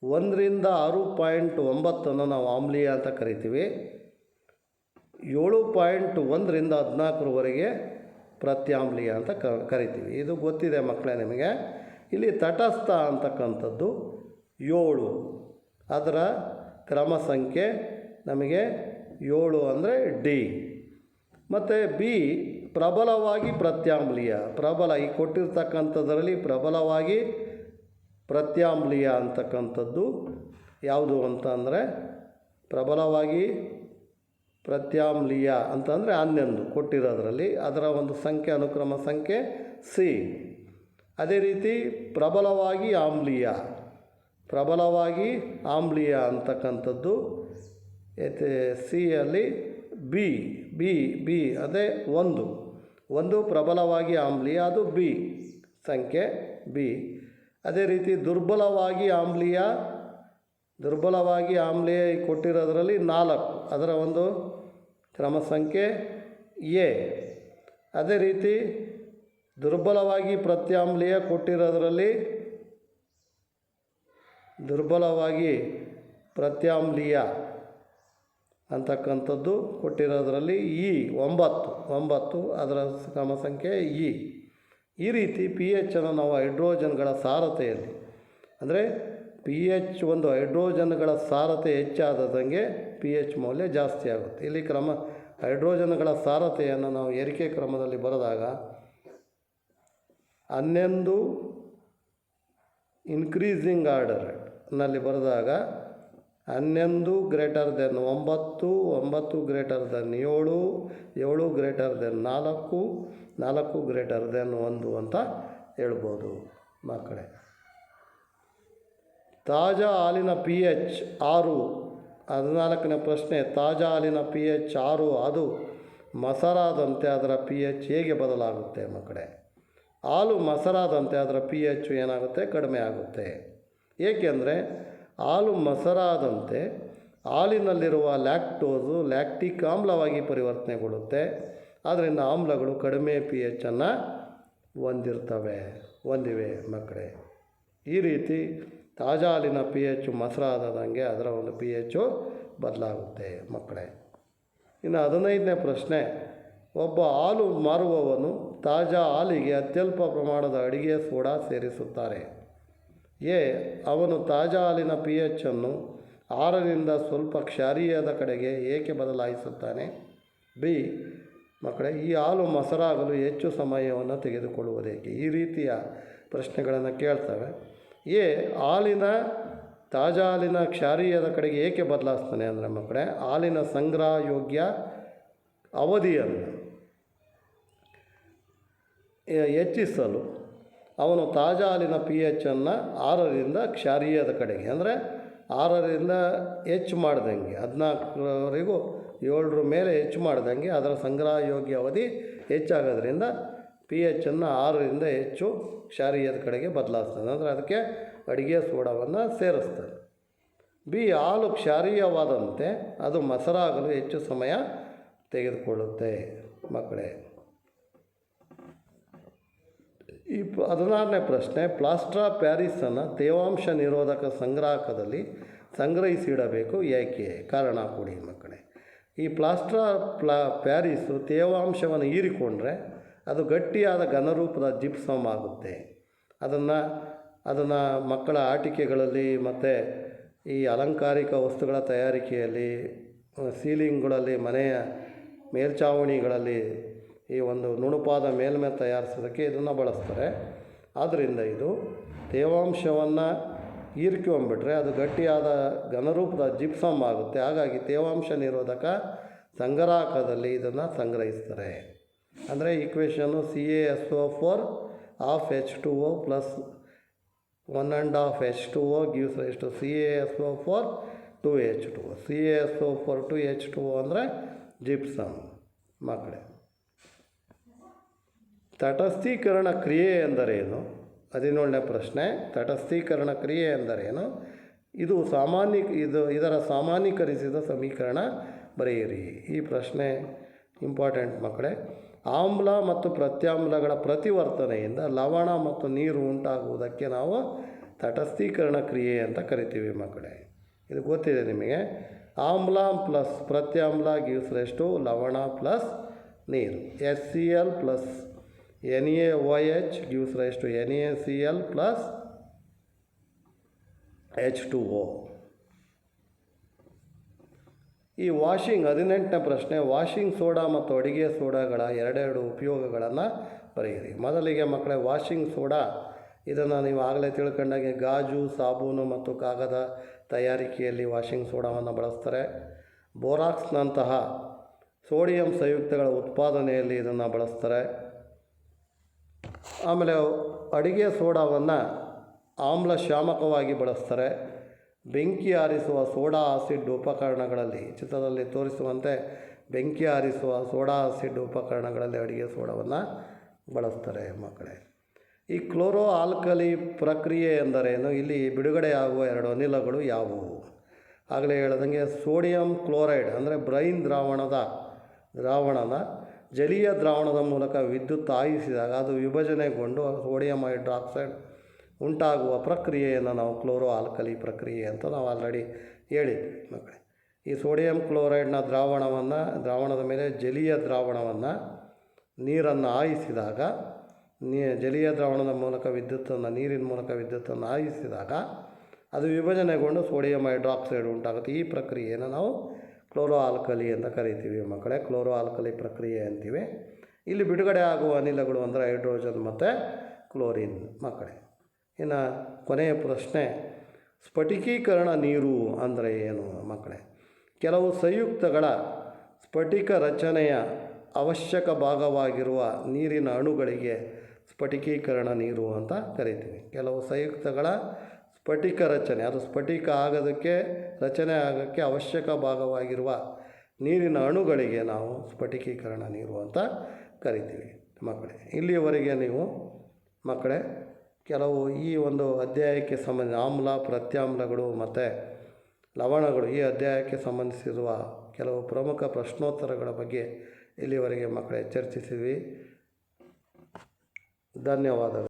1ರಿಂದ 6.9 ನಾವು ಆಮ್ಲೀಯ ಅಂತ ಕರಿತೀವಿ, 7.1ರಿಂದ 14ರವರೆಗೆ ಪ್ರತ್ಯಾಮ್ಲೀಯ ಅಂತ ಕರಿತೀವಿ. ಇದು ಗೊತ್ತಿದೆ ಮಕ್ಕಳೇ ನಿಮಗೆ. ಇಲ್ಲಿ ತಟಸ್ಥ ಅಂತಕ್ಕಂಥದ್ದು 7, ಅದರ ಕ್ರಮ ಸಂಖ್ಯೆ ನಮಗೆ 7 ಅಂದರೆ D. ಮತ್ತು B ಪ್ರಬಲವಾಗಿ ಪ್ರತ್ಯಾಮ್ಲೀಯ, ಈ ಕೊಟ್ಟಿರ್ತಕ್ಕಂಥದ್ರಲ್ಲಿ ಪ್ರಬಲವಾಗಿ ಪ್ರತ್ಯಾಮ್ಲೀಯ ಅಂತಕ್ಕಂಥದ್ದು ಯಾವುದು ಅಂತ ಅಂದರೆ, ಪ್ರಬಲವಾಗಿ ಪ್ರತ್ಯಾಮ್ಲೀಯ ಅಂತಂದರೆ 11 ಕೊಟ್ಟಿರೋದ್ರಲ್ಲಿ, ಅದರ ಒಂದು ಸಂಖ್ಯೆ ಅನುಕ್ರಮ ಸಂಖ್ಯೆ C. ಅದೇ ರೀತಿ ಪ್ರಬಲವಾಗಿ ಆಮ್ಲೀಯ ಅಂತಕ್ಕಂಥದ್ದು ಸಿಯಲ್ಲಿ ಬಿ ಅದೇ 1 ಪ್ರಬಲವಾಗಿ ಆಮ್ಲೀಯ, ಅದು B ಸಂಖ್ಯೆ B. ಅದೇ ರೀತಿ ದುರ್ಬಲವಾಗಿ ಆಮ್ಲೀಯ ಕೊಟ್ಟಿರೋದ್ರಲ್ಲಿ 4, ಅದರ ಒಂದು ಕ್ರಮ ಸಂಖ್ಯೆ A. ಅದೇ ರೀತಿ ದುರ್ಬಲವಾಗಿ ಪ್ರತ್ಯಾಮ್ಲೀಯ ಕೊಟ್ಟಿರೋದ್ರಲ್ಲಿ ಅಂತಕ್ಕಂಥದ್ದು ಕೊಟ್ಟಿರೋದ್ರಲ್ಲಿ E 9, ಅದರ ಕ್ರಮ ಸಂಖ್ಯೆ E. ಈ ರೀತಿ pH ಅನ್ನು ನಾವು ಹೈಡ್ರೋಜನ್ಗಳ ಸಾರತೆಯಲ್ಲಿ, ಅಂದರೆ pH ಒಂದು ಹೈಡ್ರೋಜನ್ಗಳ ಸಾರತೆ ಹೆಚ್ಚಾದಂಗೆ pH ಮೌಲ್ಯ ಜಾಸ್ತಿ ಆಗುತ್ತೆ. ಇಲ್ಲಿ ಹೈಡ್ರೋಜನ್ಗಳ ಸಾರತೆಯನ್ನು ನಾವು ಏರಿಕೆ ಕ್ರಮದಲ್ಲಿ ಬರೆದಾಗ 11 ಇನ್ಕ್ರೀಸಿಂಗ್ ಆರ್ಡರ್ನಲ್ಲಿ ಬರೆದಾಗ 11 greater than 9, 9 greater than 7, 7 greater than 4, 4 greater than 1 ಅಂತ ಹೇಳ್ಬೋದು ಮಕ್ಕಳೇ. ತಾಜಾ ಹಾಲಿನ pH 6. 14ನೇ ಪ್ರಶ್ನೆ, ತಾಜಾ ಹಾಲಿನ pH 6, ಅದು ಮೊಸರಾದಂತೆ ಅದರ pH ಹೇಗೆ ಬದಲಾಗುತ್ತೆ ಮಕ್ಕಳೇ? ಹಾಲು ಮೊಸರಾದಂತೆ ಅದರ pH ಏನಾಗುತ್ತೆ? ಕಡಿಮೆ ಆಗುತ್ತೆ. ಏಕೆಂದರೆ ಹಾಲು ಮೊಸರಾದಂತೆ ಹಾಲಿನಲ್ಲಿರುವ ಲ್ಯಾಕ್ಟೋಸು ಲ್ಯಾಕ್ಟಿಕ್ ಆಮ್ಲವಾಗಿ ಪರಿವರ್ತನೆಗೊಳ್ಳುತ್ತೆ. ಆದ್ದರಿಂದ ಆಮ್ಲಗಳು ಕಡಿಮೆ pH ಅನ್ನು ಹೊಂದಿವೆ ಮಕ್ಕಳೇ. ಈ ರೀತಿ ತಾಜಾ ಹಾಲಿನ pH ಮೊಸರಾದಂಗೆ ಅದರ ಒಂದು pH ಬದಲಾಗುತ್ತೆ ಮಕ್ಕಳೇ. ಇನ್ನು 15ನೇ ಪ್ರಶ್ನೆ, ಒಬ್ಬ ಹಾಲು ಮಾರುವವನು ತಾಜಾ ಹಾಲಿಗೆ ಅತ್ಯಲ್ಪ ಪ್ರಮಾಣದ ಅಡಿಗೆ ಸೋಡಾ ಸೇರಿಸುತ್ತಾರೆ. ಅವನು ತಾಜಾ ಹಾಲಿನ pH ಅನ್ನು 6ರಿಂದ ಸ್ವಲ್ಪ ಕ್ಷಾರೀಯದ ಕಡೆಗೆ ಏಕೆ ಬದಲಾಯಿಸುತ್ತಾನೆ? B ಮಕ್ಕಳೇ, ಈ ಹಾಲು ಮೊಸರಾಗಲು ಹೆಚ್ಚು ಸಮಯವನ್ನು ತೆಗೆದುಕೊಳ್ಳುವುದೇಕೆ? ಈ ರೀತಿಯ ಪ್ರಶ್ನೆಗಳನ್ನು ಕೇಳ್ತವೆ. ಹಾಲಿನ ತಾಜಾ ಹಾಲಿನ ಕ್ಷಾರೀಯದ ಕಡೆಗೆ ಏಕೆ ಬದಲಾಯಿಸ್ತಾನೆ ಅಂದರೆ ಮಕ್ಕಳೇ, ಹಾಲಿನ ಸಂಗ್ರಹ ಯೋಗ್ಯ ಅವಧಿಯನ್ನು ಹೆಚ್ಚಿಸಲು ಅವನು ತಾಜಾ ಹಾಲಿನ pH 6ರಿಂದ ಕ್ಷಾರೀಯದ ಕಡೆಗೆ, ಅಂದರೆ 6ರಿಂದ ಹೆಚ್ಚು ಮಾಡ್ದಂಗೆ, 14ವರೆಗೂ 7ರ ಮೇಲೆ ಹೆಚ್ಚು ಮಾಡ್ದಂಗೆ ಅದರ ಸಂಗ್ರಹ ಯೋಗ್ಯ ಅವಧಿ ಹೆಚ್ಚಾಗೋದ್ರಿಂದ pH 6ರಿಂದ ಹೆಚ್ಚು ಕ್ಷಾರೀಯದ ಕಡೆಗೆ ಬದಲಾಯಿಸ್ತಾನೆ. ಅಂದರೆ ಅದಕ್ಕೆ ಅಡುಗೆ ಸೋಡಾವನ್ನು ಸೇರಿಸ್ತಾನೆ. ಹಾಲು ಕ್ಷಾರೀಯವಾದಂತೆ ಅದು ಮೊಸರಾಗಲು ಹೆಚ್ಚು ಸಮಯ ತೆಗೆದುಕೊಳ್ಳುತ್ತೆ ಮಕ್ಕಳೇ. ಈ 16ನೇ ಪ್ರಶ್ನೆ, ಪ್ಲಾಸ್ಟರ್ ಆಫ್ ಪ್ಯಾರಿಸನ್ನು ತೇವಾಂಶ ನಿರೋಧಕ ಸಂಗ್ರಾಹಕದಲ್ಲಿ ಸಂಗ್ರಹಿಸಿಡಬೇಕು ಏಕೆ? ಕಾರಣ ಕೊಡಿ ಮಕ್ಕಳೇ. ಈ ಪ್ಲಾಸ್ಟರ್ ಆಫ್ ಪ್ಯಾರಿಸು ತೇವಾಂಶವನ್ನು ಹೀರಿಕೊಂಡ್ರೆ ಅದು ಗಟ್ಟಿಯಾದ ಘನರೂಪದ ಜಿಪ್ಸಮ್ ಆಗುತ್ತೆ. ಅದನ್ನು ಮಕ್ಕಳ ಆಟಿಕೆಗಳಲ್ಲಿ ಮತ್ತು ಈ ಅಲಂಕಾರಿಕ ವಸ್ತುಗಳ ತಯಾರಿಕೆಯಲ್ಲಿ, ಸೀಲಿಂಗ್ಗಳಲ್ಲಿ, ಮನೆಯ ಮೇಲ್ಛಾವಣಿಗಳಲ್ಲಿ ಈ ಒಂದು ನುಣುಪಾದ ಮೇಲ್ಮೆ ತಯಾರಿಸೋದಕ್ಕೆ ಇದನ್ನು ಬಳಸ್ತಾರೆ. ಆದ್ದರಿಂದ ಇದು ತೇವಾಂಶವನ್ನು ಹೀರ್ಕೊಂಡ್ಬಿಟ್ರೆ ಅದು ಗಟ್ಟಿಯಾದ ಘನರೂಪದ ಜಿಪ್ಸಮ್ ಆಗುತ್ತೆ. ಹಾಗಾಗಿ ತೇವಾಂಶ ನಿರೋಧಕ ಸಂಗ್ರಾಹಕದಲ್ಲಿ ಇದನ್ನು ಸಂಗ್ರಹಿಸ್ತಾರೆ. ಅಂದರೆ ಈಕ್ವೇಷನ್ನು CaSO4 half H2O plus 1.5 H2O gives rise to CaSO4 2H2O. CaSO4 2H2O ಅಂದರೆ ಜಿಪ್ಸಮ್ ಮಕ್ಕಳೇ. ತಟಸ್ಥೀಕರಣ ಕ್ರಿಯೆ ಎಂದರೇನು? 17ನೇ ಪ್ರಶ್ನೆ, ತಟಸ್ಥೀಕರಣ ಕ್ರಿಯೆ ಎಂದರೇನು? ಇದರ ಸಾಮಾನ್ಯೀಕರಿಸಿದ ಸಮೀಕರಣ ಬರೆಯಿರಿ. ಈ ಪ್ರಶ್ನೆ ಇಂಪಾರ್ಟೆಂಟ್ ಮಕ್ಕಳೇ. ಆಮ್ಲ ಮತ್ತು ಪ್ರತ್ಯಾಮ್ಲಗಳ ಪ್ರತಿವರ್ತನೆಯಿಂದ ಲವಣ ಮತ್ತು ನೀರು ಉಂಟಾಗುವುದಕ್ಕೆ ನಾವು ತಟಸ್ಥೀಕರಣ ಕ್ರಿಯೆ ಅಂತ ಕರಿತೀವಿ ಮಕ್ಕಳೇ. ಇದು ಗೊತ್ತಿದೆ ನಿಮಗೆ. ಆಮ್ಲ ಪ್ಲಸ್ ಪ್ರತ್ಯಾಮ್ಲ ಗಿವ್ಸ್ ರೈಸ್ ಟು ಲವಣ ಪ್ಲಸ್ ನೀರು. HCl plus NaOH gives rise to NaCl plus H2O. ಈ 18ನೇ ಪ್ರಶ್ನೆ, ವಾಷಿಂಗ್ ಸೋಡಾ ಮತ್ತು ಅಡುಗೆ ಸೋಡಾಗಳ ಎರಡೆರಡು ಉಪಯೋಗಗಳನ್ನು ಬರೆಯಿರಿ. ಮೊದಲಿಗೆ ಮಕ್ಕಳೇ, ವಾಷಿಂಗ್ ಸೋಡಾ ಇದನ್ನು ನೀವು ಆಗಲೇ ತಿಳ್ಕೊಂಡಾಗೆ ಗಾಜು, ಸಾಬೂನು ಮತ್ತು ಕಾಗದ ತಯಾರಿಕೆಯಲ್ಲಿ ವಾಷಿಂಗ್ ಸೋಡಾವನ್ನು ಬಳಸ್ತಾರೆ. ಬೋರಾಕ್ಸ್ನಂತಹ ಸೋಡಿಯಂ ಸಂಯುಕ್ತಗಳ ಉತ್ಪಾದನೆಯಲ್ಲಿ ಇದನ್ನು ಬಳಸ್ತಾರೆ. ಆಮೇಲೆ ಅಡುಗೆ ಸೋಡಾವನ್ನು ಆಮ್ಲಶಾಮಕವಾಗಿ ಬಳಸ್ತಾರೆ. ಬೆಂಕಿ ಆರಿಸುವ ಸೋಡಾ ಆಸಿಡ್ ಉಪಕರಣಗಳಲ್ಲಿ, ಚಿತ್ರದಲ್ಲಿ ತೋರಿಸುವಂತೆ ಬೆಂಕಿ ಆರಿಸುವ ಸೋಡಾ ಆಸಿಡ್ ಉಪಕರಣಗಳಲ್ಲಿ ಅಡುಗೆ ಸೋಡಾವನ್ನು ಬಳಸ್ತಾರೆ ಮಕ್ಕಳೇ. ಈ ಕ್ಲೋರೋ ಆಲ್ಕಲಿ ಪ್ರಕ್ರಿಯೆ ಎಂದರೇನು? ಇಲ್ಲಿ ಬಿಡುಗಡೆಯಾಗುವ 2 ಅನಿಲಗಳು ಯಾವುವು? ಆಗಲೇ ಹೇಳ್ದಂಗೆ ಸೋಡಿಯಂ ಕ್ಲೋರೈಡ್ ಅಂದರೆ ಬ್ರೈನ್ ದ್ರಾವಣದ ಜಲೀಯ ದ್ರಾವಣದ ಮೂಲಕ ವಿದ್ಯುತ್ ಹಾಯಿಸಿದಾಗ ಅದು ವಿಭಜನೆಗೊಂಡು ಸೋಡಿಯಂ ಹೈಡ್ರಾಕ್ಸೈಡ್ ಉಂಟಾಗುವ ಪ್ರಕ್ರಿಯೆಯನ್ನು ನಾವು ಕ್ಲೋರೋ ಆಲ್ಕಲಿ ಪ್ರಕ್ರಿಯೆ ಅಂತ ನಾವು ಆಲ್ರೆಡಿ ಹೇಳಿದ್ವಿ ಮಕ್ಕಳೇ. ಈ ಸೋಡಿಯಂ ಕ್ಲೋರೈಡ್ನ ದ್ರಾವಣದ ಮೇಲೆ ಜಲೀಯ ದ್ರಾವಣವನ್ನು ನೀರನ್ನು ಹಾಯಿಸಿದಾಗ, ಜಲೀಯ ದ್ರಾವಣದ ಮೂಲಕ ನೀರಿನ ಮೂಲಕ ವಿದ್ಯುತ್ತನ್ನು ಹಾಯಿಸಿದಾಗ ಅದು ವಿಭಜನೆಗೊಂಡು ಸೋಡಿಯಂ ಹೈಡ್ರಾಕ್ಸೈಡ್ ಉಂಟಾಗುತ್ತೆ. ಈ ಪ್ರಕ್ರಿಯೆಯನ್ನು ನಾವು ಕ್ಲೋರೋ ಆಲ್ಕಲಿ ಅಂತ ಕರಿತೀವಿ ಮಕ್ಕಳೇ. ಕ್ಲೋರೋ ಆಲ್ಕಲಿ ಪ್ರಕ್ರಿಯೆ ಅಂತೀವಿ. ಇಲ್ಲಿ ಬಿಡುಗಡೆ ಆಗುವ ಅನಿಲಗಳು ಅಂದರೆ ಹೈಡ್ರೋಜನ್ ಮತ್ತು ಕ್ಲೋರಿನ್ ಮಕ್ಕಳೇ. ಇನ್ನು ಕೊನೆಯ ಪ್ರಶ್ನೆ, ಸ್ಫಟಿಕೀಕರಣ ನೀರು ಅಂದರೆ ಏನು ಮಕ್ಕಳೇ? ಕೆಲವು ಸಂಯುಕ್ತಗಳ ಸ್ಫಟಿಕ ರಚನೆಯ ಅವಶ್ಯಕ ಭಾಗವಾಗಿರುವ ನೀರಿನ ಅಣುಗಳಿಗೆ ಸ್ಫಟಿಕೀಕರಣ ನೀರು ಅಂತ ಕರಿತೀವಿ. ಕೆಲವು ಸಂಯುಕ್ತಗಳ ಸ್ಫಟಿಕ ರಚನೆ, ಅದು ಸ್ಫಟಿಕ ರಚನೆ ಆಗೋಕ್ಕೆ ಅವಶ್ಯಕ ಭಾಗವಾಗಿರುವ ನೀರಿನ ಅಣುಗಳಿಗೆ ನಾವು ಸ್ಫಟಿಕೀಕರಣ ನೀರು ಅಂತ ಕರಿತೀವಿ ಮಕ್ಕಳೇ. ಇಲ್ಲಿಯವರೆಗೆ ನೀವು ಮಕ್ಕಳೇ ಕೆಲವು ಈ ಒಂದು ಅಧ್ಯಾಯಕ್ಕೆ ಆಮ್ಲ, ಪ್ರತ್ಯಾಮ್ಲಗಳು ಮತ್ತು ಲವಣಗಳು ಈ ಅಧ್ಯಾಯಕ್ಕೆ ಸಂಬಂಧಿಸಿರುವ ಕೆಲವು ಪ್ರಮುಖ ಪ್ರಶ್ನೋತ್ತರಗಳ ಬಗ್ಗೆ ಇಲ್ಲಿವರೆಗೆ ಮಕ್ಕಳೇ ಚರ್ಚಿಸಿದ್ವಿ. ಧನ್ಯವಾದಗಳು.